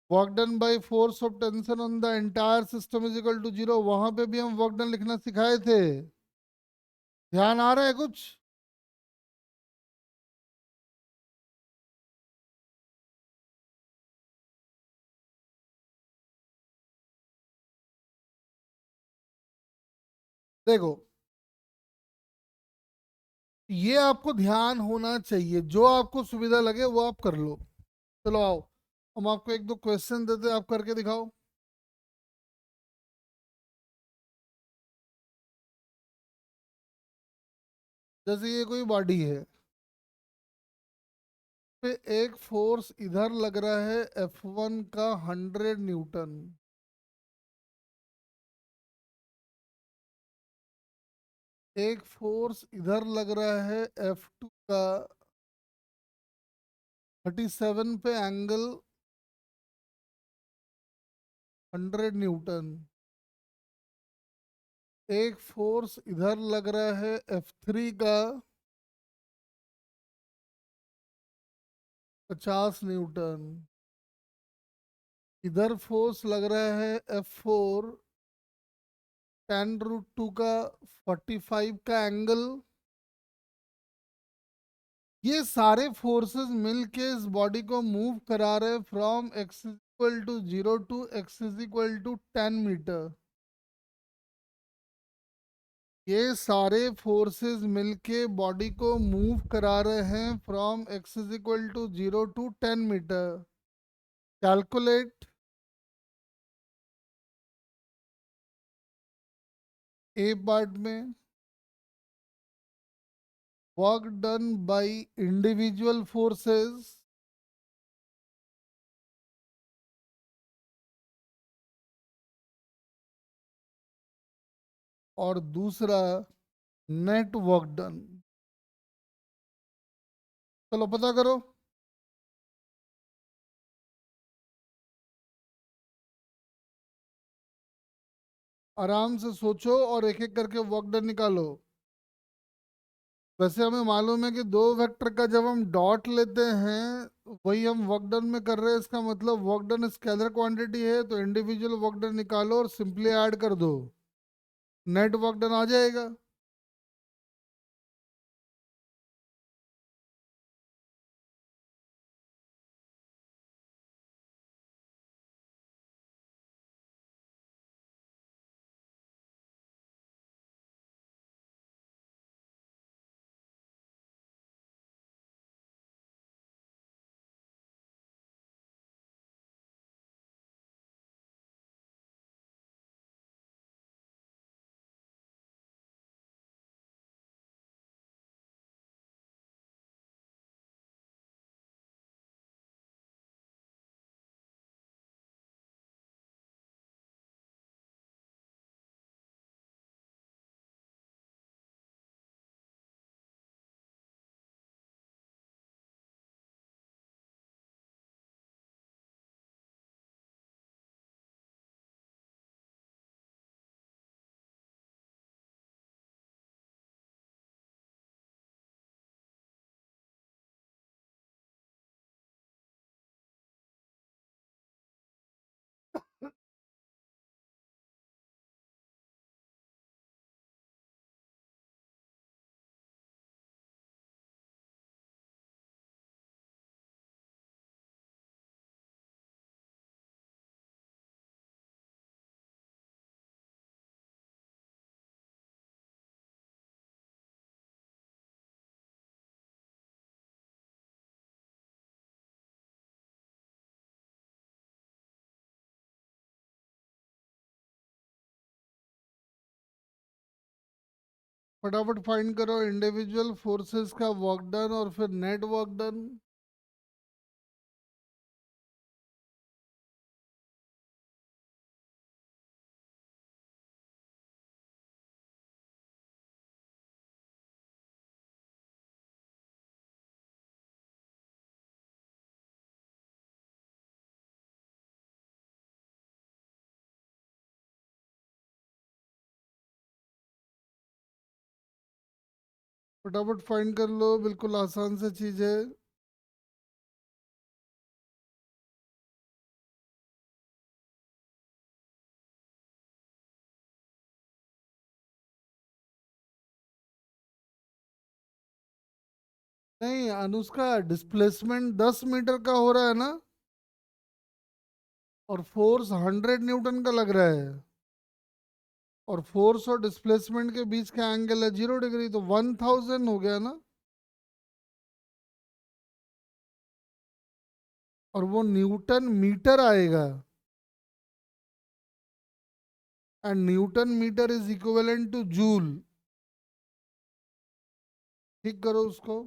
Work done by force of tension on the entire system is equal to 0, वहां पे भी हम वर्क डन लिखना सिखाए थे। ध्यान आ रहा है कुछ? देखो, ये आपको ध्यान होना चाहिए, जो आपको सुविधा लगे वो आप कर लो। चलो आओ, हम आपको एक दो क्वेश्चन देते हैं, आप करके दिखाओ। जैसे ये कोई बॉडी है, पे एक फोर्स इधर लग रहा है F1 का 100 न्यूटन, एक फोर्स इधर लग रहा है F2 का 37 पे एंगल 100 न्यूटन, एक फोर्स इधर लग रहा है F3 का 50 न्यूटन, इधर फोर्स लग रहा है F4 10√2 का 45 का एंगल। ये सारे फोर्सेस मिलके इस बॉडी को मूव करा रहे from x equal to 0 to x equal to 10 metre. ये सारे फोर्सेस मिलके बॉडी को मूव करा रहे हैं from x is equal to 0 to 10 metre. Calculate a part में work done by individual forces और दूसरा नेट वर्क डन। चलो पता करो। आराम से सोचो और एक एक करके वर्क डन निकालो। वैसे हमें मालूम है कि दो वेक्टर का जब हम डॉट लेते हैं वही हम वर्क डन में कर रहे हैं, इसका मतलब वर्क डन स्केलर क्वांटिटी है, तो इंडिविजुअल वर्क डन निकालो और सिंपली ऐड कर दो, नेट वर्क डन आ जाएगा। फटाफट फाइंड करो इंडिविजुअल फोर्सेस का वर्क डन और फिर नेट वर्क डन। फटाफट फाइंड कर लो, बिल्कुल आसान सी चीज है। नहीं अनुष्का, डिस्प्लेसमेंट 10 मीटर का हो रहा है ना, और फोर्स 100 न्यूटन का लग रहा है, और फोर्स और डिस्प्लेसमेंट के बीच का एंगल है 0 डिग्री, तो 1000 हो गया ना। और वो न्यूटन मीटर आएगा, and newton metre is equivalent to joule. ठीक करो उसको।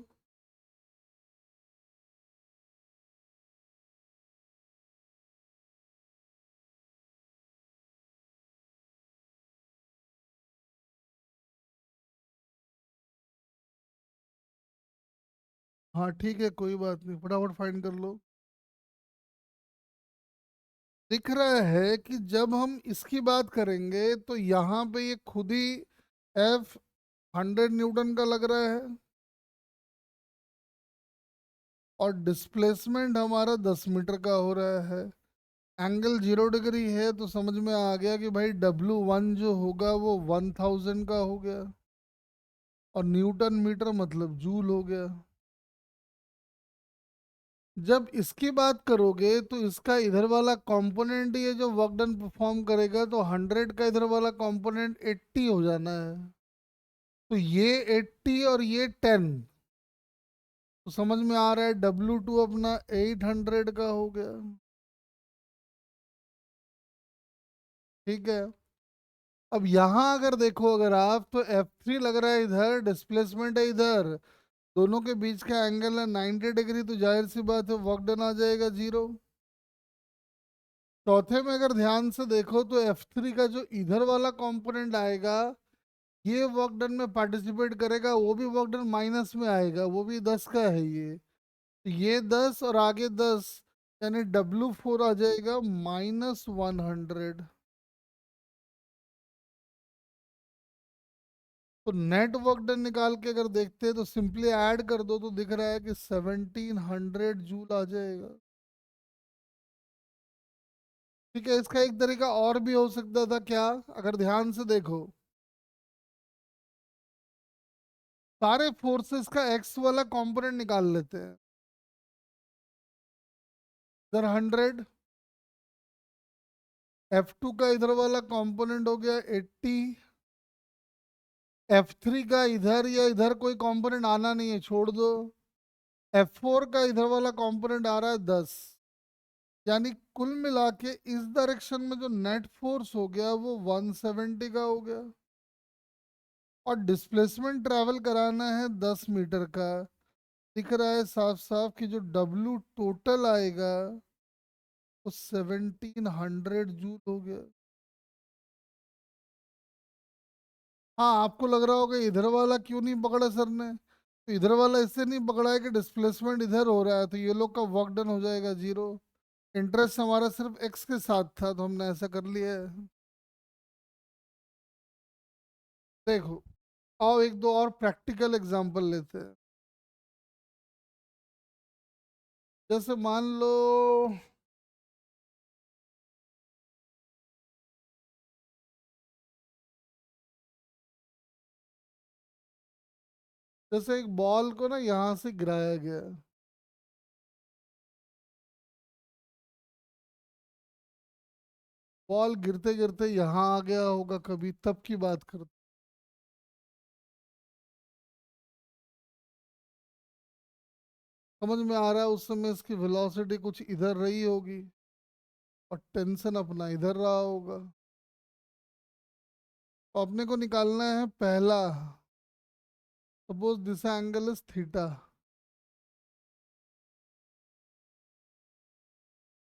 हाँ ठीक है, कोई बात नहीं, फटाफट फाइंड कर लो। दिख रहा है कि जब हम इसकी बात करेंगे तो यहाँ पे ये खुद ही एफ 100 न्यूटन का लग रहा है, और डिस्प्लेसमेंट हमारा 10 मीटर का हो रहा है, एंगल 0 डिग्री है, तो समझ में आ गया कि भाई W1 जो होगा वो 1000 का हो गया, और न्यूटन मीटर मतलब जूल हो गया। जब इसकी बात करोगे तो इसका इधर वाला कंपोनेंट ये जो वर्क डन परफॉर्म करेगा, तो 100 का इधर वाला कंपोनेंट 80 हो जाना है। तो ये 80 और ये 10, तो समझ में आ रहा है W2 अपना 800 का हो गया। ठीक है, अब यहां अगर देखो अगर आप, तो F3 लग रहा है इधर, डिस्प्लेसमेंट है इधर, दोनों के बीच का एंगल है 90 डिग्री, तो जाहिर सी बात है वर्क डन आ जाएगा 0। चौथे में अगर ध्यान से देखो तो F3 का जो इधर वाला कंपोनेंट आएगा, ये वर्क डन में पार्टिसिपेट करेगा, वो भी वर्क डन माइनस में आएगा, वो भी 10 का है ये, तो ये 10 और आगे 10, यानी W4 आ जाएगा -100। तो नेट वर्क डन निकाल के अगर देखते हैं तो सिंपली ऐड कर दो, तो दिख रहा है कि 1700 जूल आ जाएगा। ठीक है, इसका एक तरीका और भी हो सकता था क्या, अगर ध्यान से देखो, सारे फोर्सेस का एक्स वाला कंपोनेंट निकाल लेते हैं। इधर 100, F2 का इधर वाला कंपोनेंट हो गया 80, F3 का इधर या इधर कोई कंपोनेंट आना नहीं है, छोड़ दो, F4 का इधर वाला कंपोनेंट आ रहा है 10, यानी कुल मिला के इस डायरेक्शन में जो नेट फोर्स हो गया वो 170 का हो गया। और डिस्प्लेसमेंट ट्रैवल कराना है 10 मीटर का, दिख रहा है साफ साफ कि जो डब्लू टोटल आएगा वो 1700 जूल हो गया। हाँ, आपको लग रहा होगा इधर वाला क्यों नहीं पकड़ा सर ने, तो इधर वाला इससे नहीं पकड़ा है कि डिस्प्लेसमेंट इधर हो रहा है, तो ये लोग का वर्क डन हो जाएगा 0। इंटरेस्ट हमारा सिर्फ एक्स के साथ था, तो हमने ऐसा कर लिया है। देखो, आओ एक दो और प्रैक्टिकल एग्जांपल लेते हैं। जैसे मान लो, जैसे एक बॉल को ना यहाँ से गिराया गया, बॉल गिरते गिरते यहाँ आ गया होगा कभी, तब की बात करते। समझ में आ रहा है, उस समय इसकी वेलोसिटी कुछ इधर रही होगी और टेंशन अपना इधर रहा होगा। तो अपने को निकालना है पहला, suppose this angle is theta,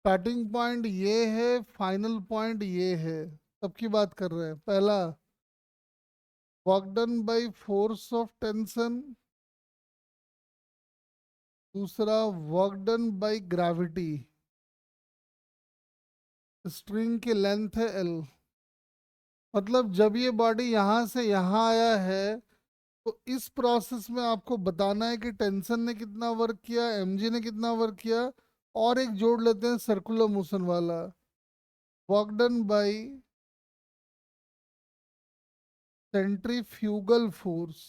starting point ये है, फाइनल पॉइंट ये है, तब की बात कर रहे हैं। पहला, work done by force of tension, दूसरा work done by gravity, string की लेंथ है L। मतलब जब ये बॉडी यहाँ से यहाँ आया है, तो इस प्रोसेस में आपको बताना है कि टेंशन ने कितना वर्क किया, mg ने कितना वर्क किया, और एक जोड़ लेते हैं सर्कुलर मोशन वाला, work done bye centrifugal force.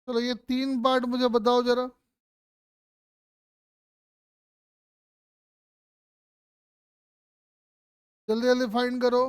चलो ये तीन पार्ट मुझे बताओ जरा, जल्दी जल्दी फाइंड करो।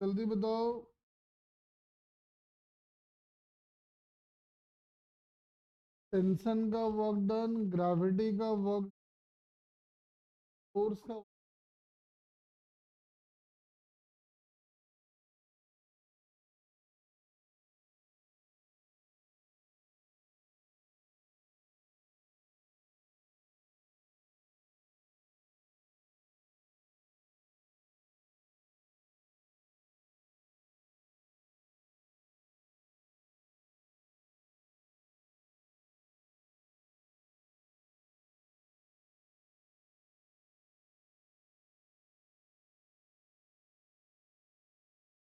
जल्दी बताओ। टेंशन का वर्क डन, ग्रेविटी का वर्क, फोर्स का।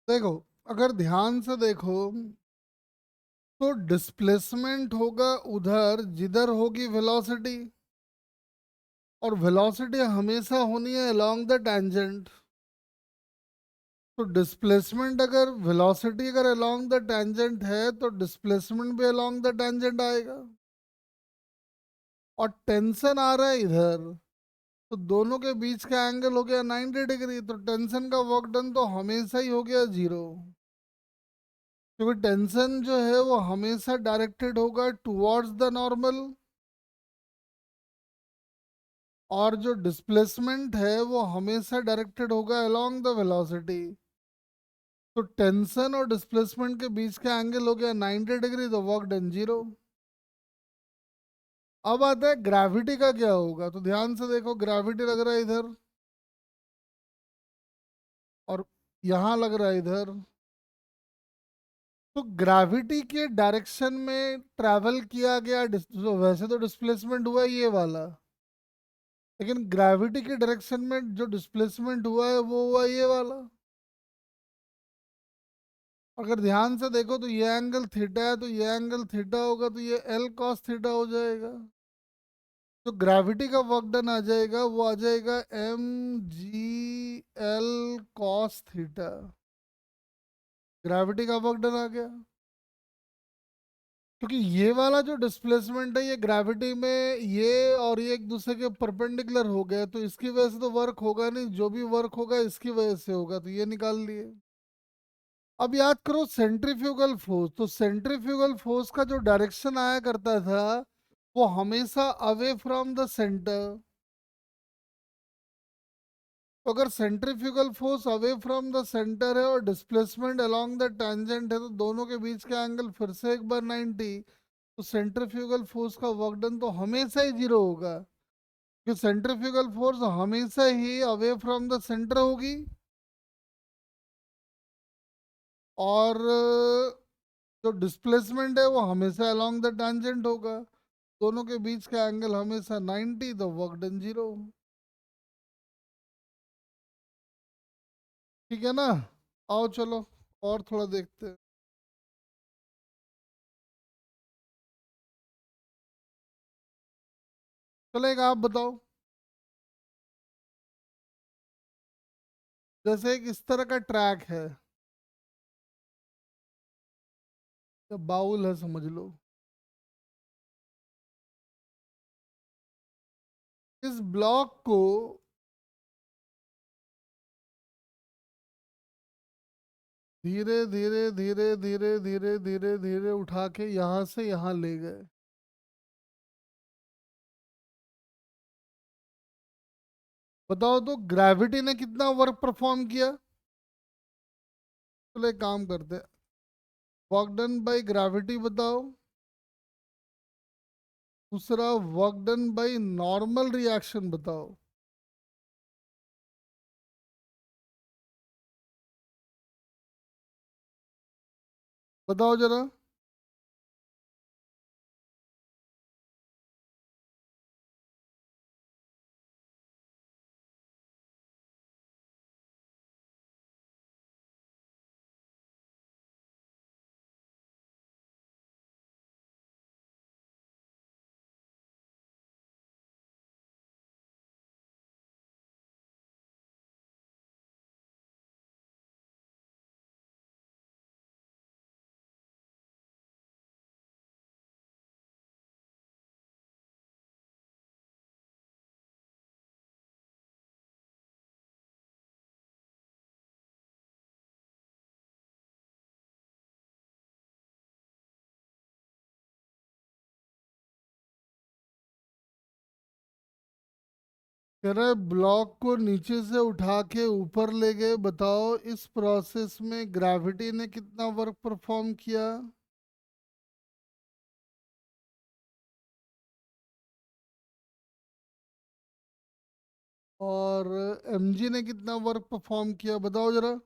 देखो, अगर ध्यान से देखो तो डिस्प्लेसमेंट होगा उधर जिधर होगी वेलोसिटी, और वेलोसिटी हमेशा होनी है अलोंग द टेंजेंट। तो डिस्प्लेसमेंट अगर वेलोसिटी अगर अलोंग द टेंजेंट है तो डिस्प्लेसमेंट भी अलोंग द टेंजेंट आएगा। और टेंशन आ रहा है इधर, तो दोनों के बीच का एंगल हो गया 90 डिग्री, तो टेंशन का वर्क डन तो हमेशा ही हो गया जीरो, क्योंकि टेंशन जो है वो हमेशा डायरेक्टेड होगा टुवर्ड्स द नॉर्मल, और जो डिस्प्लेसमेंट है वो हमेशा डायरेक्टेड होगा अलोंग द वेलोसिटी। तो टेंशन और डिस्प्लेसमेंट के बीच का एंगल हो गया 90 डिग्री, तो वर्क डन जीरो। अब आता है ग्रेविटी का क्या होगा, तो ध्यान से देखो, ग्रेविटी लग रहा है इधर और यहां लग रहा है इधर। तो ग्रेविटी के डायरेक्शन में ट्रैवल किया गया तो वैसे तो डिस्प्लेसमेंट हुआ है ये वाला, लेकिन ग्रेविटी के डायरेक्शन में जो डिस्प्लेसमेंट हुआ है वो हुआ ये वाला। अगर ध्यान से देखो तो ये एंगल थीटा है, तो ये एंगल थीटा होगा, तो ये एल कॉस थीटा हो जाएगा। तो ग्रेविटी का वर्क डन आ जाएगा, वो आ जाएगा m g l cos theta. Gravity का वर्क डन आ गया, क्योंकि ये वाला जो डिस्प्लेसमेंट है ये ग्रेविटी में ये और ये एक दूसरे के परपेंडिकुलर हो गए, तो इसकी वजह से तो वर्क होगा नहीं, जो भी वर्क होगा इसकी वजह से होगा, तो ये निकाल लिए। अब याद करो सेंट्रीफ्यूगल फोर्स, तो सेंट्रीफ्यूगल फोर्स का जो डायरेक्शन आया करता था वो हमेशा अवे फ्रॉम द सेंटर। तो अगर centrifugal force away from the centre है और डिस्प्लेसमेंट अलोंग द टेंजेंट है, तो दोनों के बीच का एंगल फिर से एक बार 90, तो सेंट्रीफ्यूगल फोर्स का वर्क डन तो हमेशा ही जीरो होगा, क्योंकि सेंट्रीफ्यूगल फोर्स हमेशा ही अवे फ्रॉम द सेंटर होगी, और जो डिस्प्लेसमेंट है वो हमेशा अलोंग द टेंजेंट होगा। दोनों के बीच का एंगल हमेशा 90, तो वर्क डन जीरो। ठीक है ना? आओ चलो और थोड़ा देखते हैं। चलो एक आप बताओ, जैसे एक इस तरह का ट्रैक है या बाउल है समझ लो, इस ब्लॉक को धीरे धीरे धीरे धीरे धीरे धीरे धीरे उठा के यहां से यहां ले गए। बताओ तो ग्रेविटी ने कितना वर्क परफॉर्म किया? चलो एक काम करते हैं, वर्क डन बाय ग्रेविटी बताओ, दूसरा work done by normal reaction बताओ। बताओ जरा। कह रहा है ब्लॉक को नीचे से उठा के ऊपर ले गए, बताओ इस प्रोसेस में ग्रेविटी ने कितना वर्क परफॉर्म किया। और एमजी ने कितना वर्क परफॉर्म किया, बताओ जरा।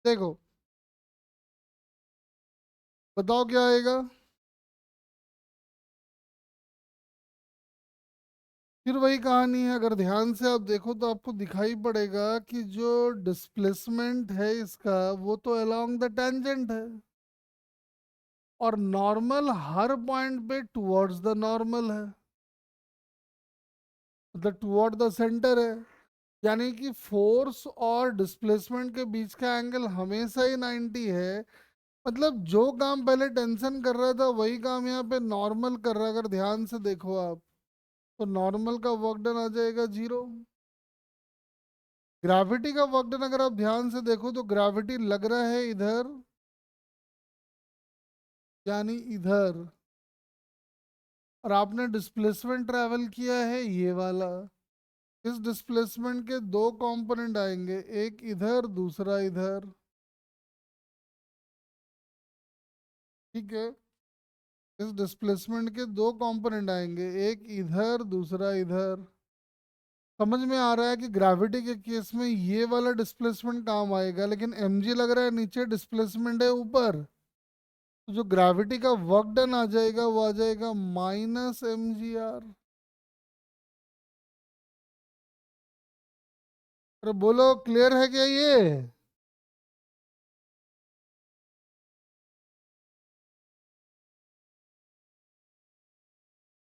देखो, बताओ क्या आएगा। फिर वही कहानी है, अगर ध्यान से आप देखो तो आपको दिखाई पड़ेगा कि जो डिस्प्लेसमेंट है इसका वो तो अलोंग द टेंजेंट है, और नॉर्मल हर पॉइंट पे टुवर्ड्स द नॉर्मल है, मतलब टुवर्ड द सेंटर है। यानी कि फोर्स और डिस्प्लेसमेंट के बीच का एंगल हमेशा ही 90 है। मतलब जो काम पहले टेंशन कर रहा था वही काम यहाँ पे नॉर्मल कर रहा है, अगर ध्यान से देखो आप। तो नॉर्मल का वर्क डन आ जाएगा 0। ग्रेविटी का वर्क डन अगर आप ध्यान से देखो तो ग्रेविटी लग रहा है इधर, यानी इधर। और आपने डिस्प्लेसमेंट ट्रैवल किया है ये वाला। इस डिस्प्लेसमेंट के दो कंपोनेंट आएंगे, एक इधर दूसरा इधर। ठीक है। इस डिस्प्लेसमेंट के दो कंपोनेंट आएंगे, एक इधर दूसरा इधर। समझ में आ रहा है कि ग्रेविटी के केस में ये वाला डिस्प्लेसमेंट काम आएगा, लेकिन एमजी लग रहा है नीचे, डिस्प्लेसमेंट है ऊपर। तो जो ग्रेविटी का वर्क डन आ जाएगा वो आ जाएगा -mgr। अरे बोलो, क्लियर है क्या ये।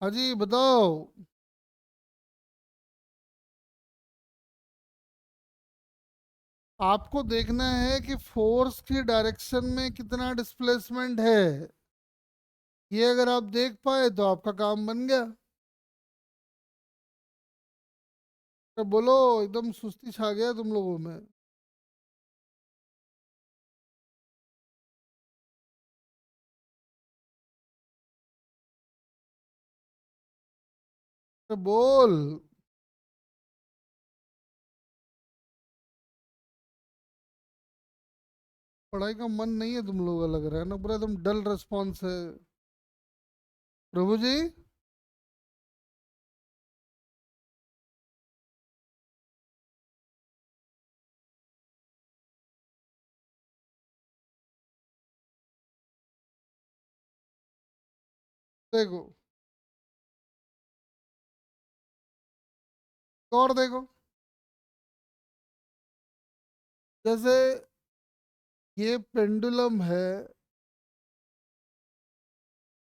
हाँ जी बताओ। आपको देखना है कि फोर्स की डायरेक्शन में कितना डिस्प्लेसमेंट है। ये अगर आप देख पाए तो आपका काम बन गया। तो बोलो, एकदम सुस्ती छा गया तुम लोगों में। तो बोल। पढ़ाई का मन नहीं है तुम लोगों का, लग रहा है ना, पूरा एकदम डल रिस्पॉन्स है। प्रभु जी। देखो, और देखो, जैसे ये पेंडुलम है,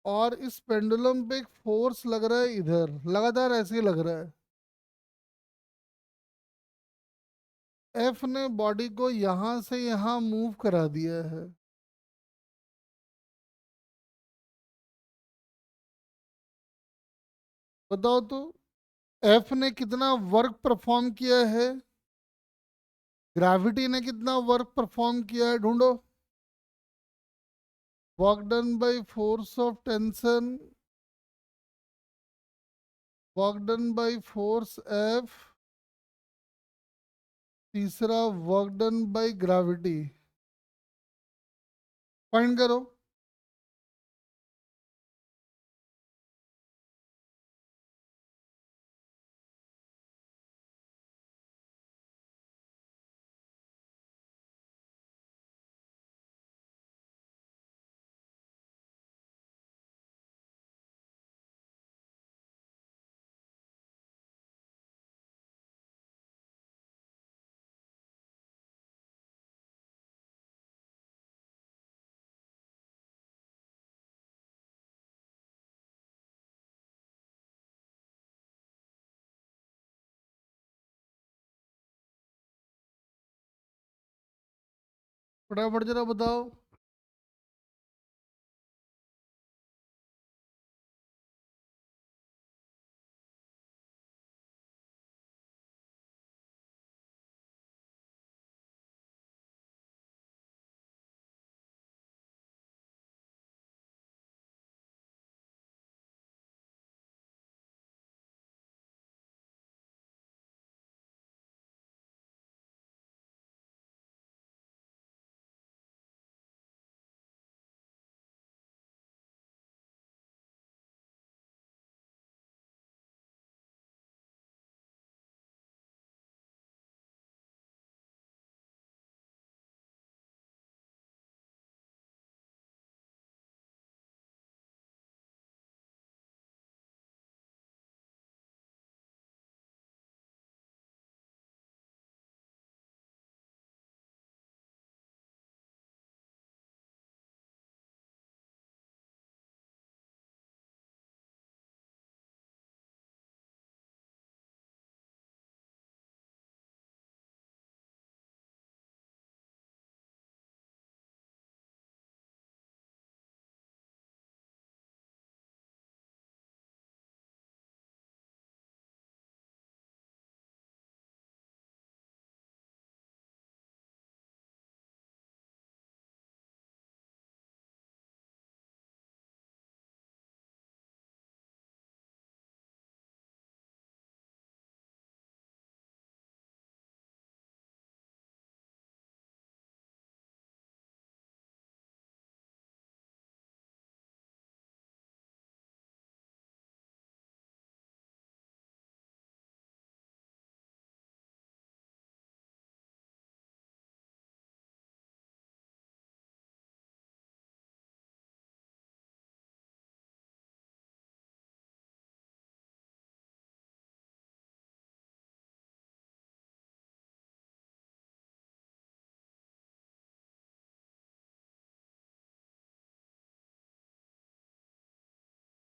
और इस पेंडुलम पे एक फोर्स लग रहा है, इधर लगातार ऐसे ही लग रहा है। एफ ने बॉडी को यहां से यहां मूव करा दिया है। बताओ तो, एफ ने कितना वर्क परफॉर्म किया है, ग्रेविटी ने कितना वर्क परफॉर्म किया है, ढूंढो। Work done by force of tension, work done by force F, तीसरा work done by gravity. Find करो। फटाफट जरा बताओ।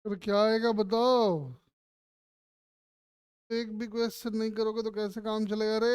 फिर क्या आएगा बताओ। एक भी क्वेश्चन नहीं करोगे तो कैसे काम चलेगा रे।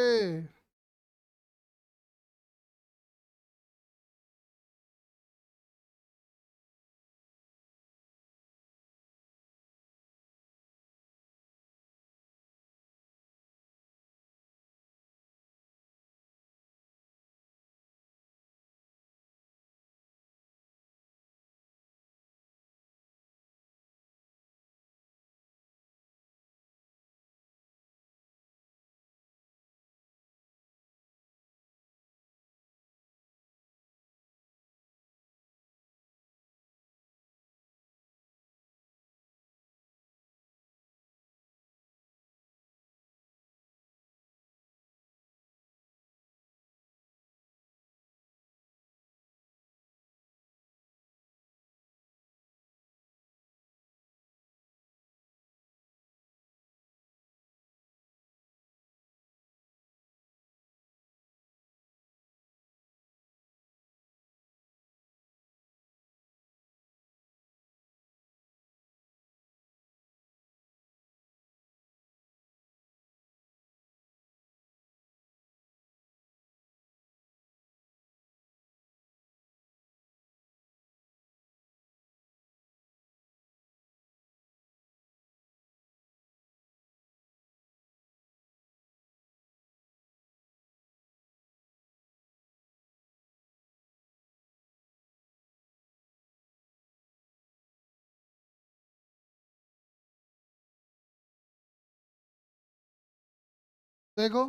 देखो,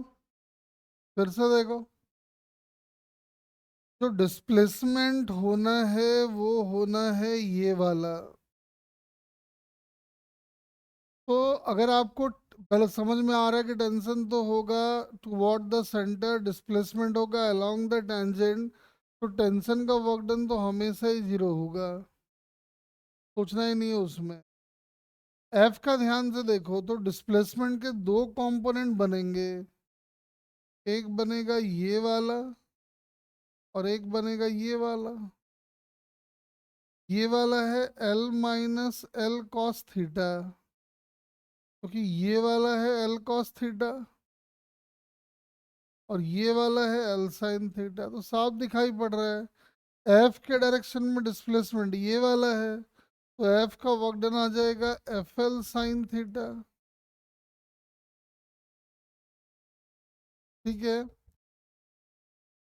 फिर से देखो, जो डिस्प्लेसमेंट होना है वो होना है ये वाला। तो अगर आपको पहले समझ में आ रहा है कि टेंशन तो होगा टुवर्ड द सेंटर, डिस्प्लेसमेंट होगा अलोंग द टेंजेंट, तो टेंशन का वर्क डन तो हमेशा ही जीरो होगा, सोचना ही नहीं है उसमें। एफ का ध्यान से देखो तो डिस्प्लेसमेंट के दो कंपोनेंट बनेंगे, एक बनेगा ये वाला और एक बनेगा ये वाला। ये वाला है L minus L cos theta, क्योंकि ये वाला है एल कॉस थीटा और ये वाला है एल साइन थीटा, तो साफ दिखाई पड़ रहा है एफ के डायरेक्शन में डिस्प्लेसमेंट ये वाला है, तो एफ का वर्क डन आ जाएगा एफ एल साइन थीटा। ठीक है,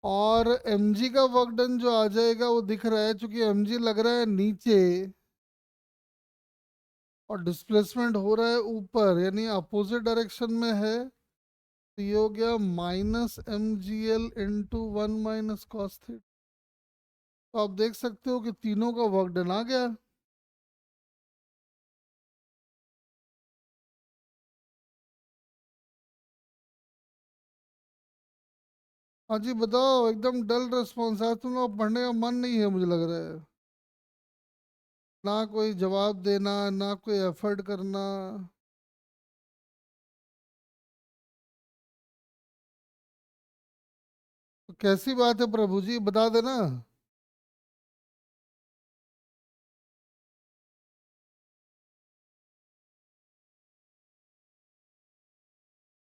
और एम जी का वर्क डन जो आ जाएगा वो दिख रहा है, चूंकि एम जी लग रहा है नीचे और डिस्प्लेसमेंट हो रहा है ऊपर यानी अपोजिट डायरेक्शन में है, तो ये हो गया minus m g l into one minus cos theta. तो आप देख सकते हो कि तीनों का वर्क डन आ गया। हाँ जी बताओ, एकदम डल रिस्पॉन्स है, तुम लोग पढ़ने का मन नहीं है मुझे लग रहा है, ना कोई जवाब देना ना कोई एफर्ट करना। तो कैसी बात है प्रभु जी, बता देना।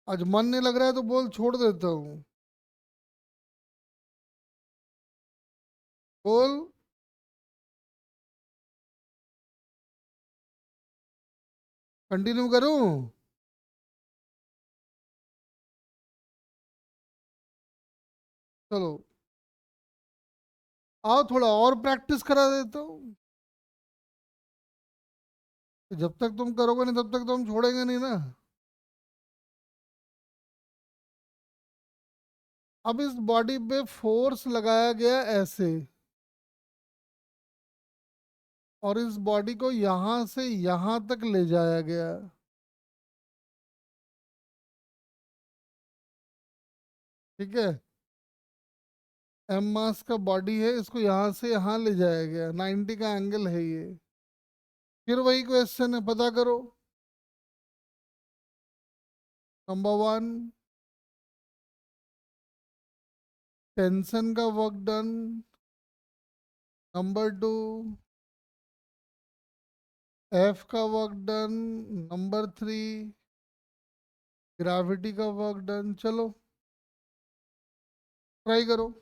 आज मन नहीं लग रहा है तो बोल, छोड़ देता हूँ। बोल। कंटिन्यू करूँ? चलो आओ थोड़ा और प्रैक्टिस करा देता हूँ। जब तक तुम करोगे नहीं तब तक तो हम छोड़ेंगे नहीं ना। अब इस बॉडी पे फोर्स लगाया गया ऐसे, और इस बॉडी को यहां से यहां तक ले जाया गया। ठीक है, एम मास का बॉडी है, इसको यहां से यहां ले जाया गया, 90 का एंगल है ये। फिर वही क्वेश्चन है, पता करो। नंबर वन, टेंशन का work done. Number two, F का work done. Number three, gravity का वर्क डन। चलो ट्राई करो।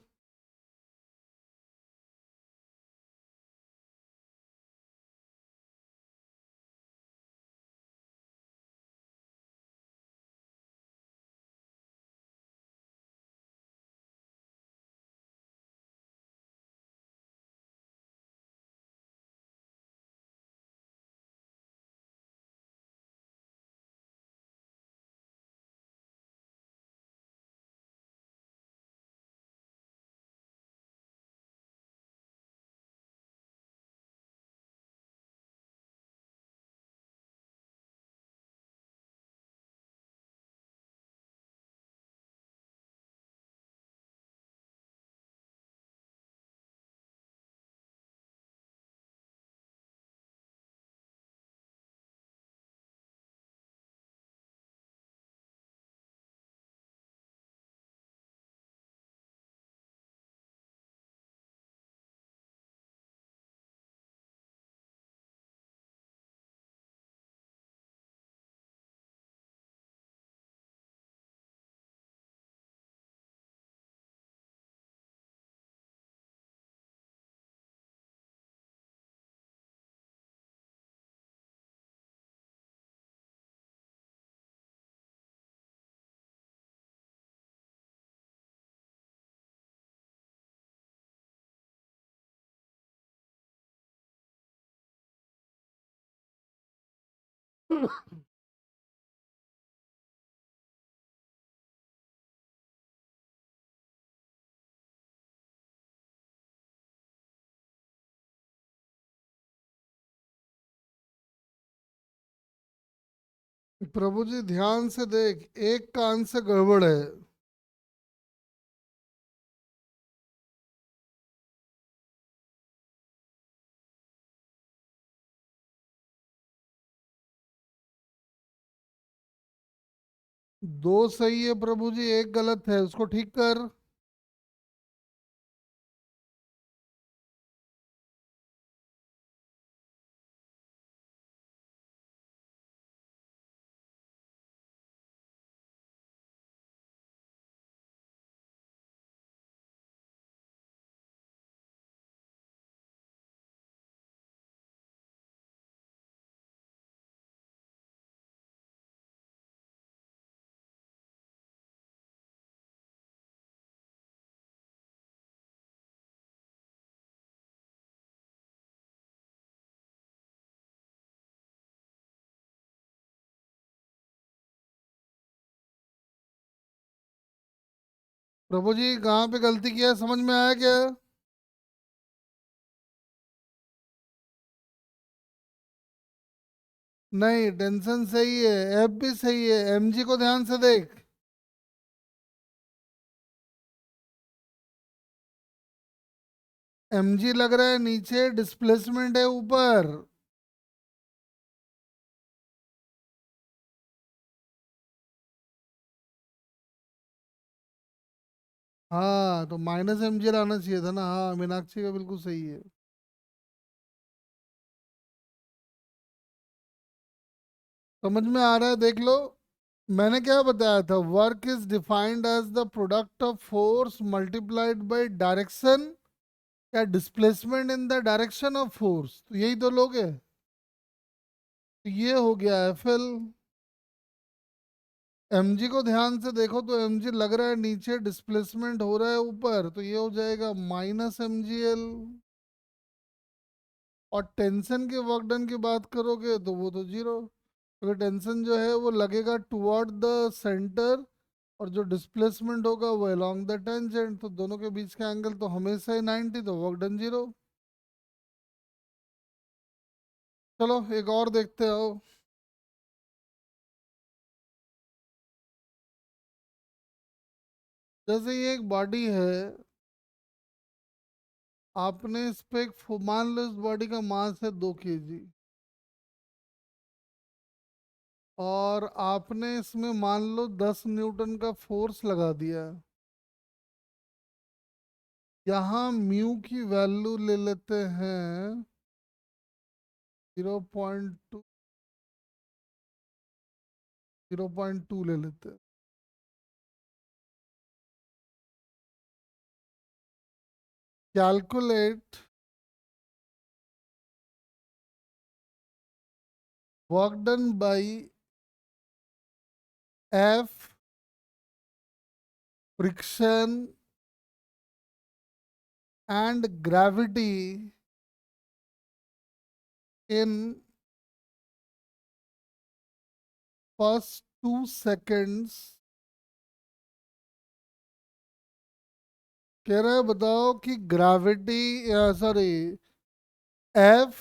प्रभु जी ध्यान से देख, एक कान से गड़बड़ है। दो सही है प्रभु जी, एक गलत है, उसको ठीक कर। प्रभु जी कहाँ पे गलती किया है, समझ में आया क्या? नहीं, टेंशन सही है, एफ भी सही है, एमजी को ध्यान से देख। एमजी लग रहा है नीचे, डिस्प्लेसमेंट है ऊपर। हाँ, तो माइनस एमजी आना चाहिए था ना। हाँ, मीनाक्षी का बिल्कुल सही है। समझ में आ रहा है, देख लो। मैंने क्या बताया था, work is defined as the product of force multiplied by direction या displacement in the direction of force, तो यही तो लोग है। तो ये हो गया एफएल। एमजी को ध्यान से देखो तो एमजी लग रहा है नीचे, डिस्प्लेसमेंट हो रहा है ऊपर, तो ये हो जाएगा माइनस एमजीएल। और टेंशन के वर्क डन की बात करोगे तो वो तो जीरो, क्योंकि टेंशन जो है वो लगेगा टुवर्ड द सेंटर, और जो डिस्प्लेसमेंट होगा वो अलोंग द टेंजेंट, तो दोनों के बीच का एंगल तो हमेशा ही 90, तो वर्क डन जीरो। चलो एक और देखते हो। जैसे ये एक बॉडी है, आपने इस पे मान लो इस बॉडी का मास है 2 kg, और आपने इसमें मान लो 10 न्यूटन का फोर्स लगा दिया। यहाँ म्यू की वैल्यू ले लेते हैं 0.2, 0.2 ले लेते हैं। Calculate work done by F friction and gravity in first 2 seconds। कह रहा है बताओ कि ग्रेविटी, सॉरी, एफ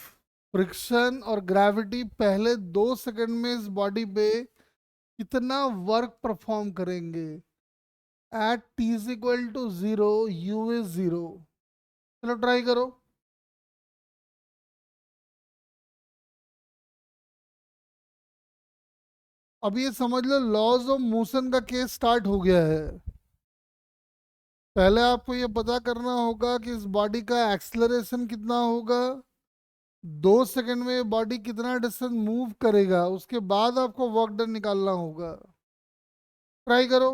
फ्रिक्शन और ग्रेविटी पहले 2 सेकंड में इस बॉडी पे कितना वर्क परफॉर्म करेंगे at t is equal to 0, u is 0। चलो ट्राई करो। अब ये समझ लो लॉज ऑफ मोशन का केस स्टार्ट हो गया है। पहले आपको ये पता करना होगा कि इस बॉडी का एक्सलरेशन कितना होगा, 2 सेकंड में ये बॉडी कितना डिस्टेंस मूव करेगा, उसके बाद आपको वर्क डन निकालना होगा। ट्राई करो।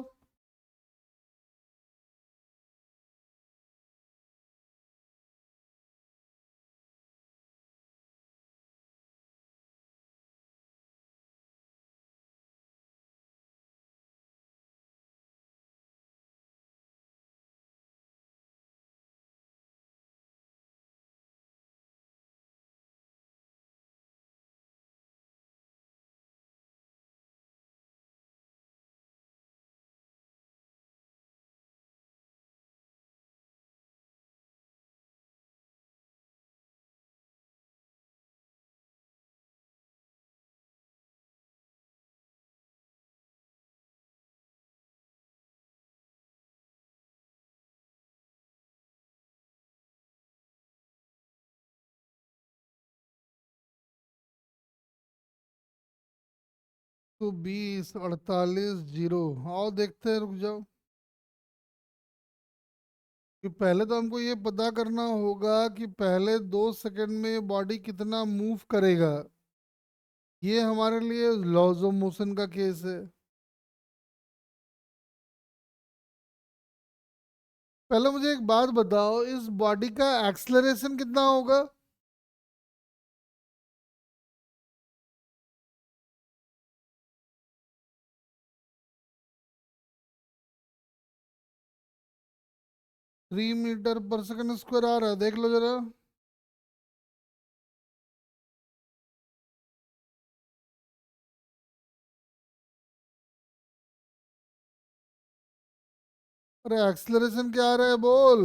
120 48 जीरो। आओ देखते हैं, रुक जाओ। कि पहले तो हमको ये पता करना होगा कि पहले 2 सेकंड में बॉडी कितना मूव करेगा। ये हमारे लिए लॉज ऑफ मोशन का केस है। पहले मुझे एक बात बताओ, इस बॉडी का एक्सलरेशन कितना होगा? थ्री मीटर पर सेकंड स्क्वायर आ रहा है, देख लो जरा। अरे एक्सलरेशन क्या आ रहा है, बोल।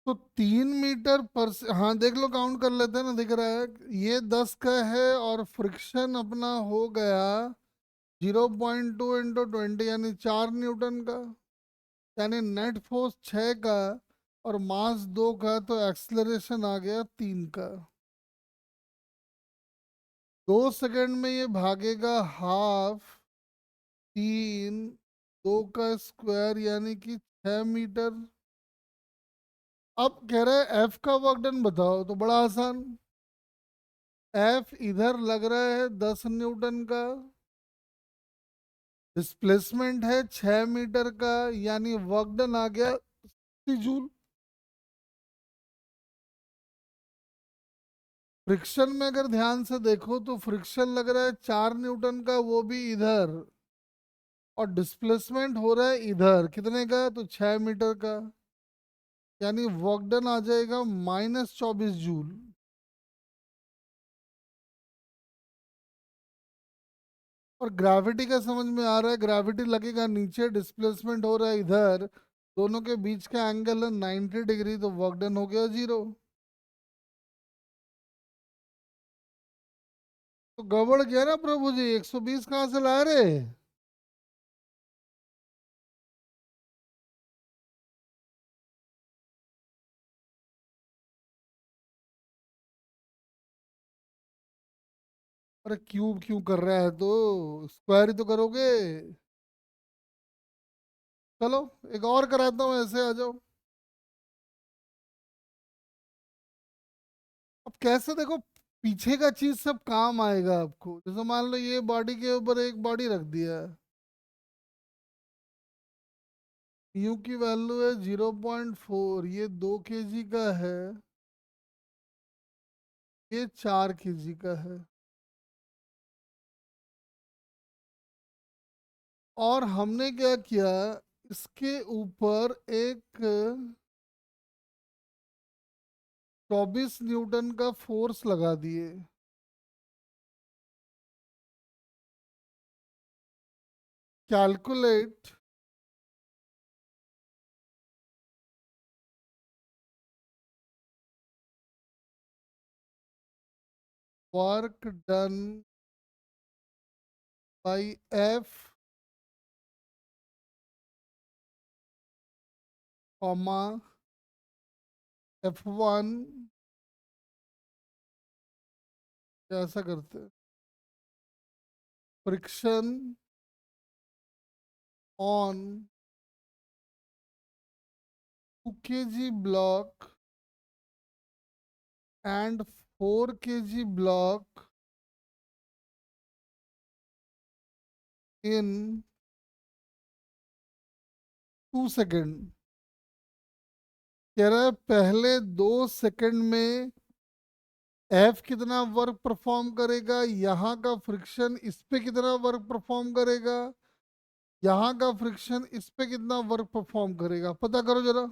तो 3 मीटर पर हाँ देख लो, काउंट कर लेते हैं ना, दिख रहा है। ये 10 का है और फ्रिक्शन अपना हो गया 0.2 × 20 यानी 4 न्यूटन का। यानी नेट फोर्स 6 का और मास 2 का, तो एक्सलरेशन आ गया 3 का। 2 सेकंड में ये भागेगा हाफ 3, 2 का स्क्वायर यानी कि 6 मीटर। अब कह रहा है एफ का वर्क डन बताओ, तो बड़ा आसान। एफ इधर लग रहा है 10 न्यूटन का, डिस्प्लेसमेंट है 6 मीटर का, यानी वर्क डन आ गया 80 जूल। फ्रिक्शन में अगर ध्यान से देखो तो फ्रिक्शन लग रहा है 4 न्यूटन का, वो भी इधर। और डिस्प्लेसमेंट हो रहा है इधर, कितने का, तो 6 मीटर का। यानी वर्क डन आ जाएगा -24 जूल। और ग्रेविटी का समझ में आ रहा है, ग्रेविटी लगेगा नीचे, डिस्प्लेसमेंट हो रहा है इधर, दोनों के बीच का एंगल है 90 डिग्री, तो वर्क डन हो गया 0। तो गड़बड़ गया ना प्रभु जी, 120 कहाँ से ला रहे? अरे क्यूब क्यों कर रहा है, तो स्क्वायर ही तो करोगे। चलो एक और कराता हूँ, ऐसे आ जाओ। अब कैसे देखो, पीछे का चीज सब काम आएगा आपको। जैसे मान लो ये बॉडी के ऊपर एक बॉडी रख दिया है, यू की वैल्यू है 0.4, ये 2 kg का है, ये 4 kg का है। और हमने क्या किया, इसके ऊपर एक 24 न्यूटन का फोर्स लगा दिए। Calculate work done by F comma F1। ऐसा करते हैं, friction on 2 kg block and 4 kg block in 2 second. कह रहा है पहले 2 सेकेंड में एफ कितना वर्क परफॉर्म करेगा, यहाँ का फ्रिक्शन इस पे कितना वर्क परफॉर्म करेगा, यहाँ का फ्रिक्शन इस पे कितना वर्क परफॉर्म करेगा, पता करो जरा।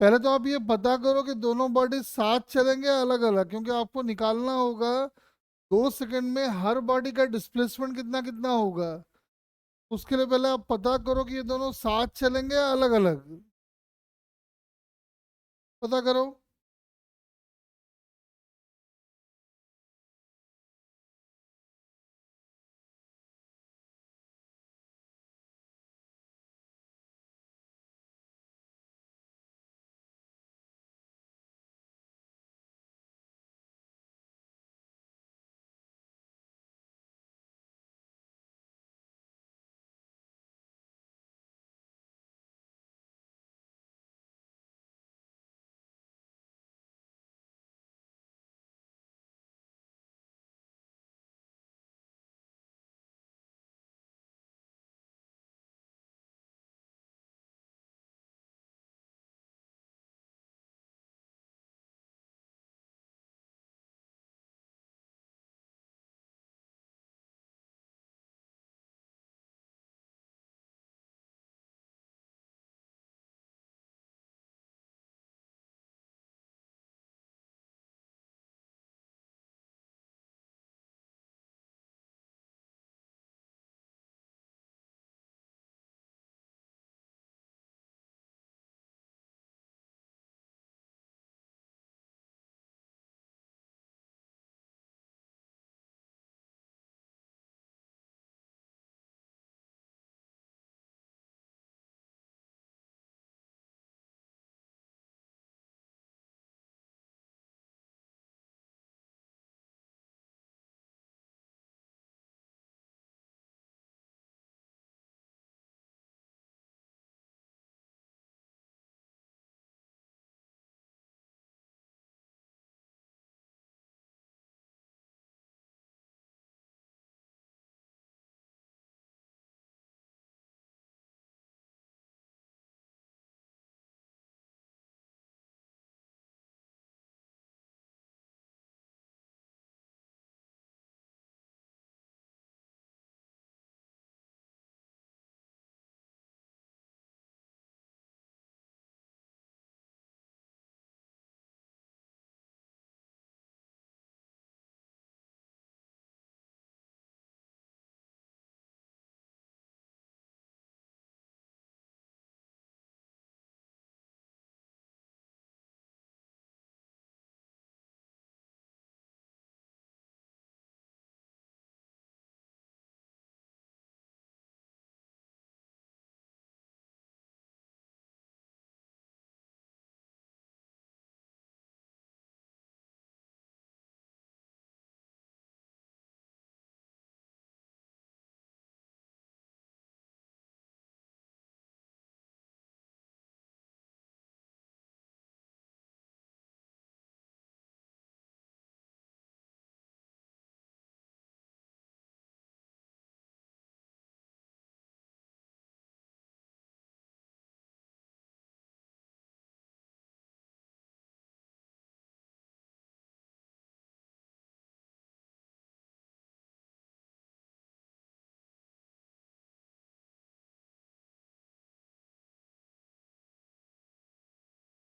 पहले तो आप ये पता करो कि दोनों बॉडी साथ चलेंगे अलग अलग, क्योंकि आपको निकालना होगा 2 सेकंड में हर बॉडी का डिस्प्लेसमेंट कितना कितना होगा। उसके लिए पहले आप पता करो कि ये दोनों साथ चलेंगे अलग अलग, पता करो।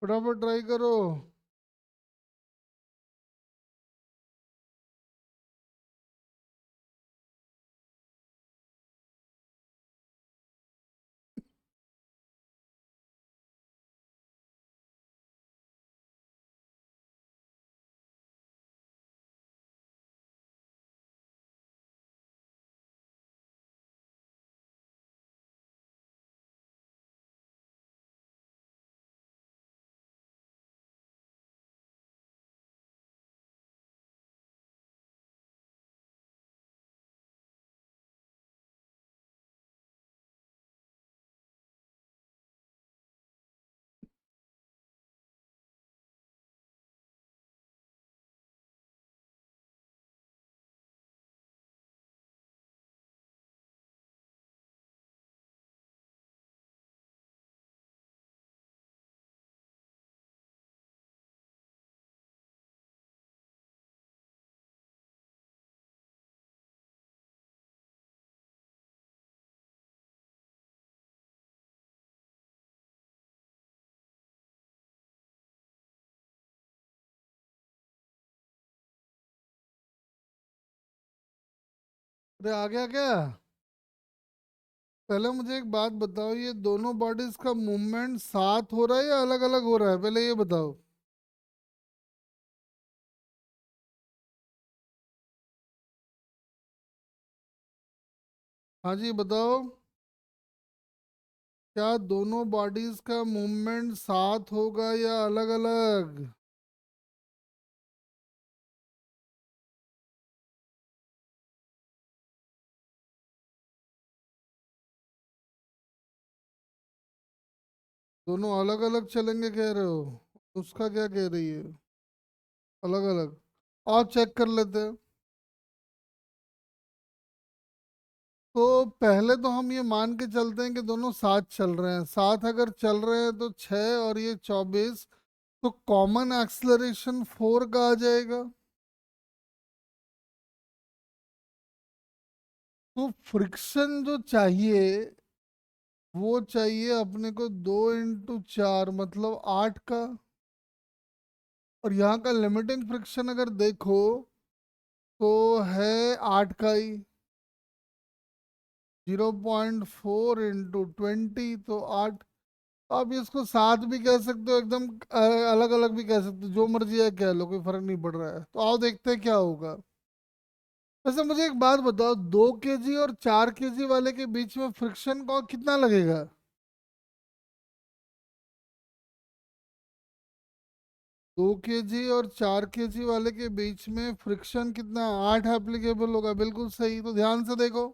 फटाफट ट्राई करो। अरे आ गया क्या? पहले मुझे एक बात बताओ, ये दोनों बॉडीज का मूवमेंट साथ हो रहा है या अलग अलग हो रहा है, पहले ये बताओ। हाँ जी बताओ। क्या दोनों बॉडीज का मूवमेंट साथ होगा या अलग अलग? दोनों अलग अलग चलेंगे कह रहे हो? उसका क्या कह रही है? अलग अलग। और चेक कर लेते हैं। तो पहले तो हम ये मान के चलते हैं कि दोनों साथ चल रहे हैं। साथ अगर चल रहे हैं तो 6 और ये 24, तो कॉमन एक्सलरेशन 4 का आ जाएगा। तो फ्रिक्शन जो चाहिए वो चाहिए अपने को 2 × 4 मतलब 8 का। और यहाँ का लिमिटिंग फ्रिक्शन अगर देखो तो है 8 का ही। 0.4 × 20 तो 8। आप इसको साथ भी कह सकते हो, एकदम अलग अलग भी कह सकते हो, जो मर्जी है कह लो, कोई फर्क नहीं पड़ रहा है। तो आओ देखते हैं क्या होगा। वैसे मुझे एक बात बताओ, 2 kg और 4 kg वाले के बीच में फ्रिक्शन को कितना लगेगा? 2 kg और 4 kg वाले के बीच में फ्रिक्शन कितना? 8 एप्लीकेबल होगा, बिल्कुल सही। तो ध्यान से देखो,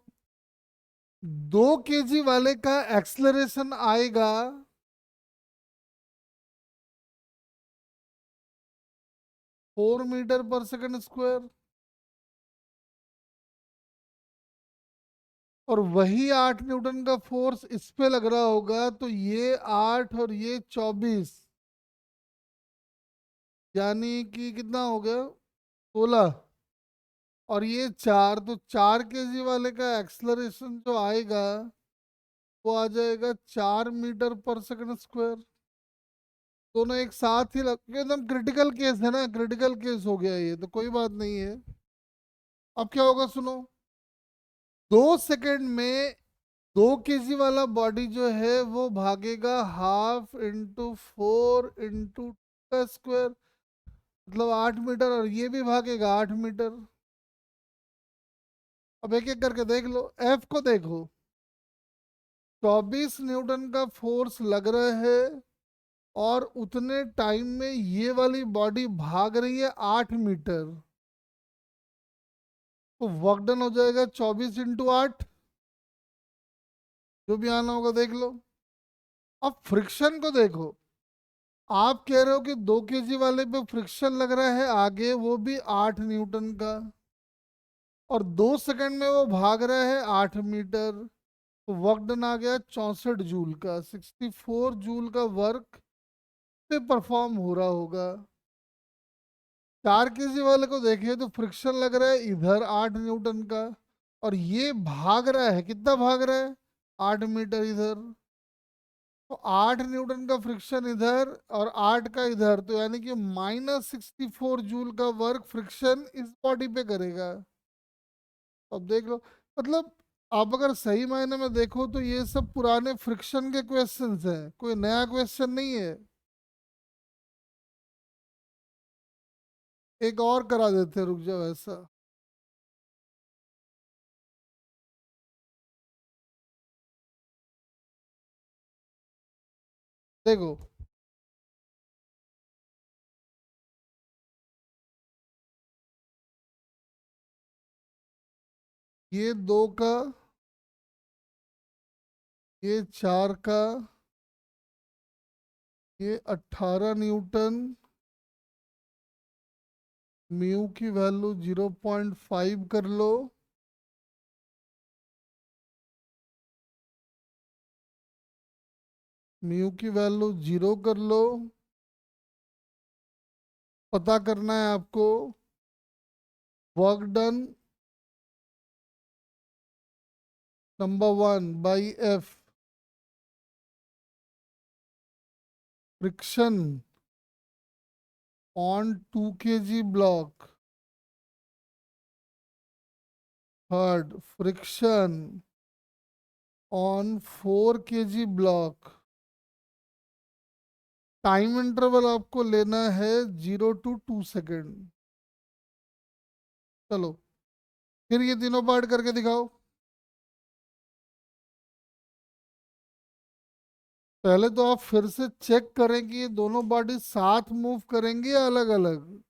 2 kg वाले का एक्सलरेशन आएगा 4 मीटर पर सेकंड स्क्वायर। और वही 8 न्यूटन का फोर्स इस पे लग रहा होगा, तो ये 8 और ये 24, यानी कि कितना हो गया? 16। और ये 4, तो 4 kg वाले का एक्सलरेशन जो आएगा वो आ जाएगा 4 मीटर पर सेकंड स्क्वायर। दोनों एक साथ ही लग, एकदम क्रिटिकल केस है ना, क्रिटिकल केस हो गया ये, तो कोई बात नहीं है। अब क्या होगा सुनो, 2 सेकंड में 2 kg वाला बॉडी जो है वो भागेगा 1/2 × 4 × मतलब 8 मीटर, और ये भी भागेगा 8 मीटर। अब एक एक करके देख लो, एफ को देखो। 24 न्यूटन का फोर्स लग रहा है और उतने टाइम में ये वाली बॉडी भाग रही है 8 मीटर। तो वर्क डन हो जाएगा 24 × 8। जो भी आना होगा देख लो। अब फ्रिक्शन को देखो। आप कह रहे हो कि 2 kg वाले पे फ्रिक्शन लग रहा है आगे, वो भी 8 न्यूटन का, और 2 सेकंड में वो भाग रहा है 8 मीटर। तो वर्क डन आ गया 64 जूल का, 64 जूल का वर्क पे परफॉर्म हो रहा होगा। 4 kg वाले को देखें तो फ्रिक्शन लग रहा है इधर 8 न्यूटन का, और ये भाग रहा है, कितना भाग रहा है? 8 मीटर इधर। तो 8 न्यूटन का फ्रिक्शन इधर और 8 का इधर, तो यानी कि -64 जूल का वर्क फ्रिक्शन इस बॉडी पे करेगा। अब देख लो, मतलब आप अगर सही मायने में देखो तो ये सब पुराने फ्रिक्शन के क्वेश्चंस हैं, कोई नया क्वेश्चन नहीं है। एक और करा देते, रुक जाओ ऐसा। देखो, ये 2 का, ये 4 का, ये 18 न्यूटन, म्यू की वैल्यू 0.5 कर लो, म्यू की वैल्यू 0 कर लो। पता करना है आपको work done number 1 by F, friction on 2 kg block, third friction on 4 kg block. Time interval आपको लेना है 0 to 2 सेकेंड। चलो, फिर ये तीनों पार्ट करके दिखाओ। पहले तो आप फिर से चेक करें कि ये दोनों बॉडी साथ मूव करेंगे या अलग अलग।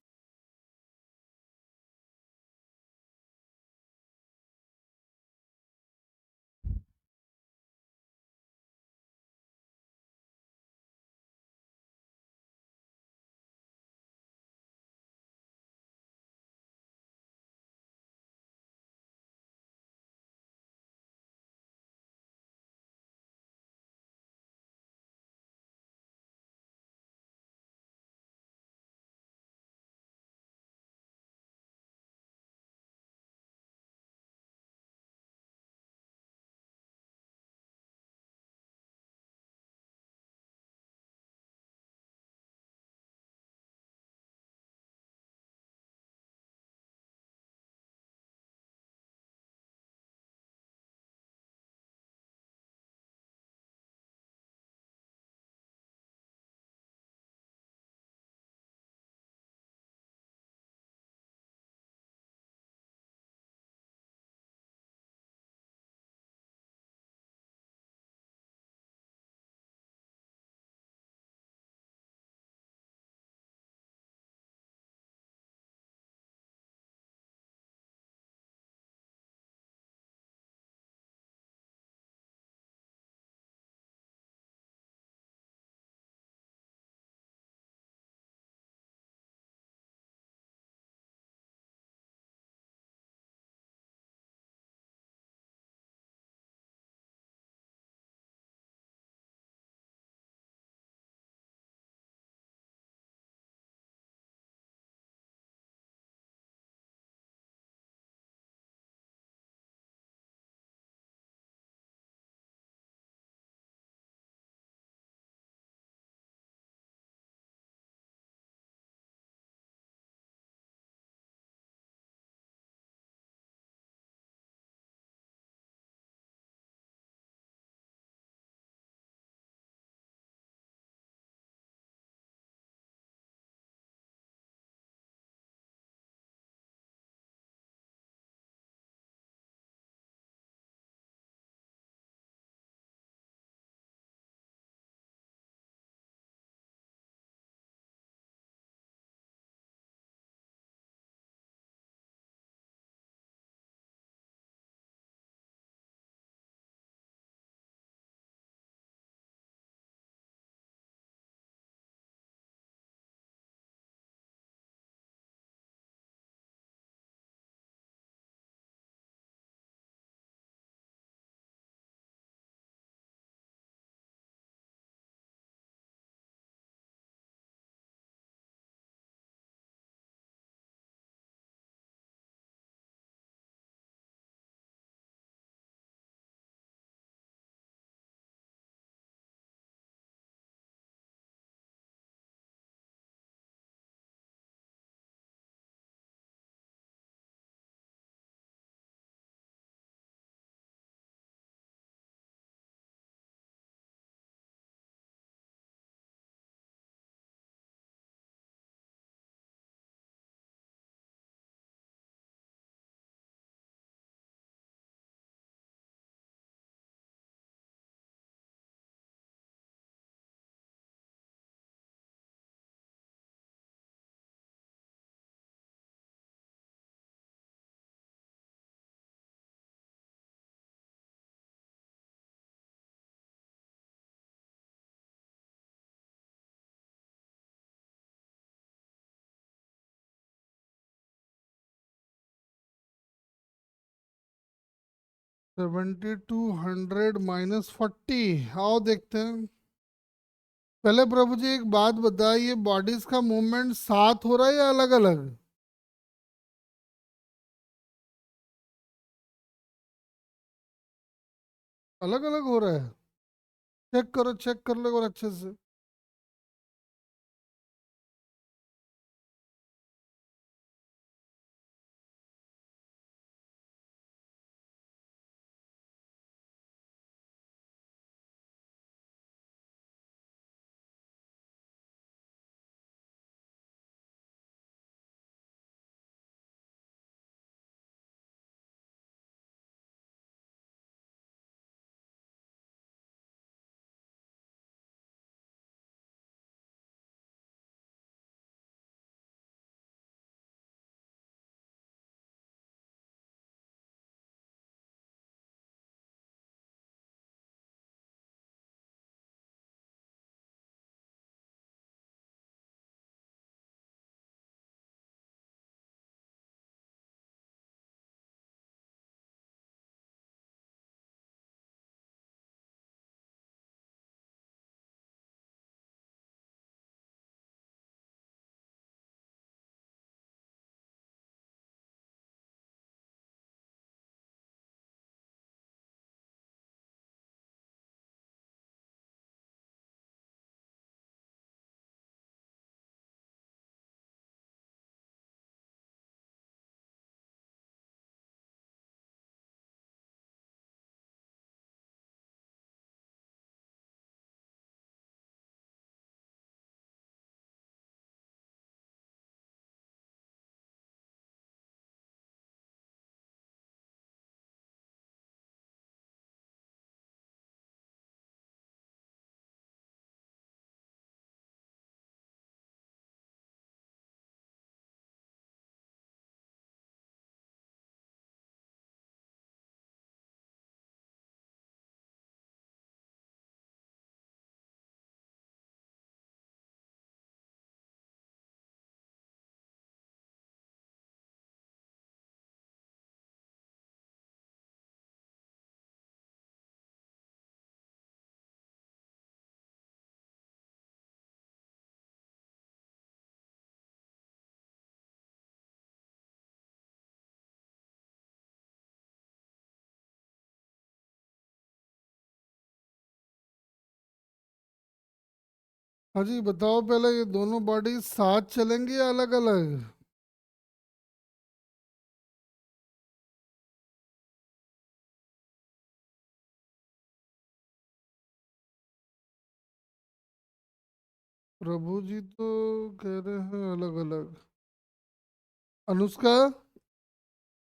7200 -40। आओ देखते हैं। पहले प्रभु जी एक बात बताइए, बॉडीज का मूवमेंट साथ हो रहा है या अलग अलग? अलग अलग हो रहा है। चेक करो, चेक कर लो एक बार अच्छे से। हाँ जी बताओ, पहले ये दोनों बॉडी साथ चलेंगे या अलग अलग? प्रभु जी तो कह रहे हैं अलग अलग। अनुष्का,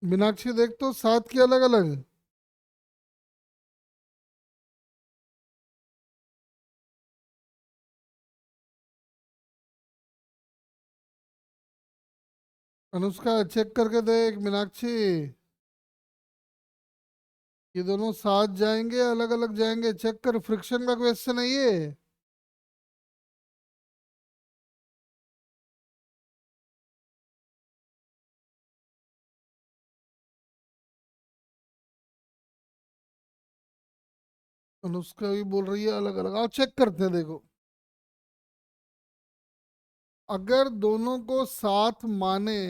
मीनाक्षी देख तो साथ की अलग अलग। अनुष्का चेक करके देख। मीनाक्षी, ये दोनों साथ जाएंगे अलग अलग जाएंगे? चेक कर, फ्रिक्शन का क्वेश्चन है ये। अनुष्का भी बोल रही है अलग अलग। आओ चेक करते हैं, देखो। अगर दोनों को साथ माने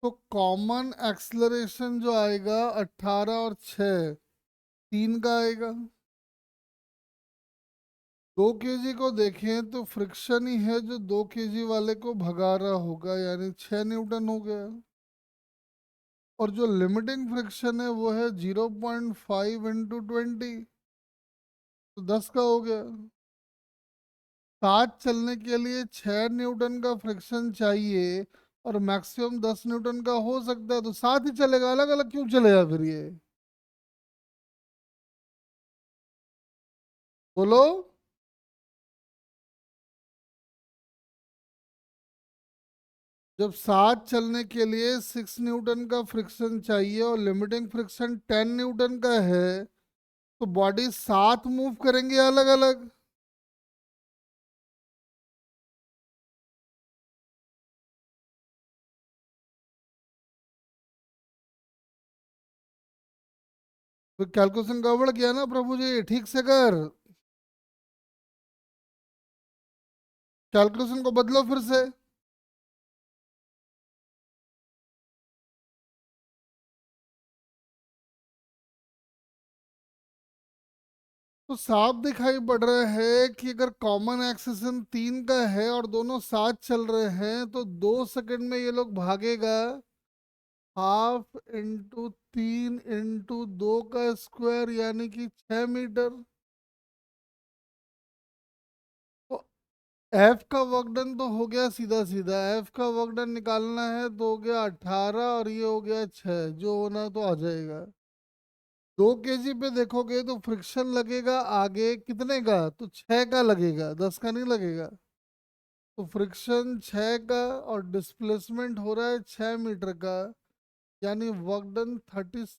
तो कॉमन एक्सलरेशन जो आएगा 18 और 6, 3 का आएगा। 2 केजी को देखें तो फ्रिक्शन ही है जो 2 केजी वाले को भगा रहा होगा, यानी 6 न्यूटन हो गया। और जो लिमिटिंग फ्रिक्शन है वो है 0.5 × 20, तो 10 का हो गया। साथ चलने के लिए 6 न्यूटन का फ्रिक्शन चाहिए और मैक्सिमम 10 न्यूटन का हो सकता है, तो साथ ही चलेगा, अलग अलग क्यों चलेगा फिर ये? बोलो। जब साथ चलने के लिए 6 न्यूटन का फ्रिक्शन चाहिए और लिमिटिंग फ्रिक्शन 10 न्यूटन का है, तो बॉडी साथ मूव करेंगे अलग अलग? तो कैलकुलेशन गड़बड़ किया ना प्रभु जी, ठीक से कर। कैलकुलेशन को बदलो फिर से। तो साफ दिखाई पड़ रहा है कि अगर कॉमन एक्सेशन 3 का है और दोनों साथ चल रहे हैं तो 2 सेकंड में ये लोग भागेगा। 1/2 × 3 × 2 का स्क्वायर यानी कि 6 मीटर। तो एफ का वर्क डन तो हो गया सीधा सीधा, एफ का वर्क डन निकालना है तो हो गया 18 और ये हो गया 6, जो होना तो आ जाएगा। 2 केजी पे देखोगे तो फ्रिक्शन लगेगा आगे कितने का, तो 6 का लगेगा, 10 का नहीं लगेगा। तो फ्रिक्शन 6 का और डिस्प्लेसमेंट हो रहा है 6 मीटर का, यानी वर्क डन 30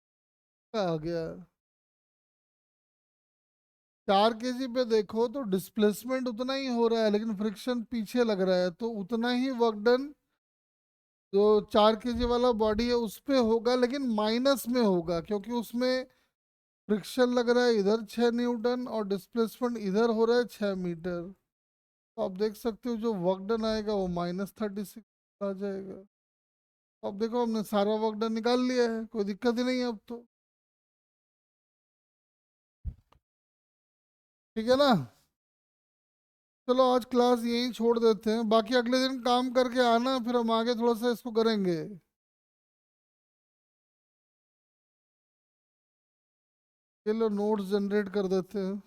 का आ गया। 4 केजी पे देखो तो डिस्प्लेसमेंट उतना ही हो रहा है लेकिन फ्रिक्शन पीछे लग रहा है, तो उतना ही वर्क डन जो 4 केजी वाला बॉडी है उस पे होगा, लेकिन माइनस में होगा क्योंकि उसमें फ्रिक्शन लग रहा है इधर 6 न्यूटन और डिस्प्लेसमेंट इधर हो रहा है 6 मीटर। तो आप देख सकते हो जो वर्क डन आएगा वो -36 आ जाएगा। अब देखो हमने सारा वर्क डन निकाल लिया है, कोई दिक्कत ही नहीं है अब तो। ठीक है ना। चलो आज क्लास यहीं छोड़ देते हैं, बाकी अगले दिन काम करके आना, फिर हम आगे थोड़ा सा इसको करेंगे। चलो नोट्स जनरेट कर देते हैं।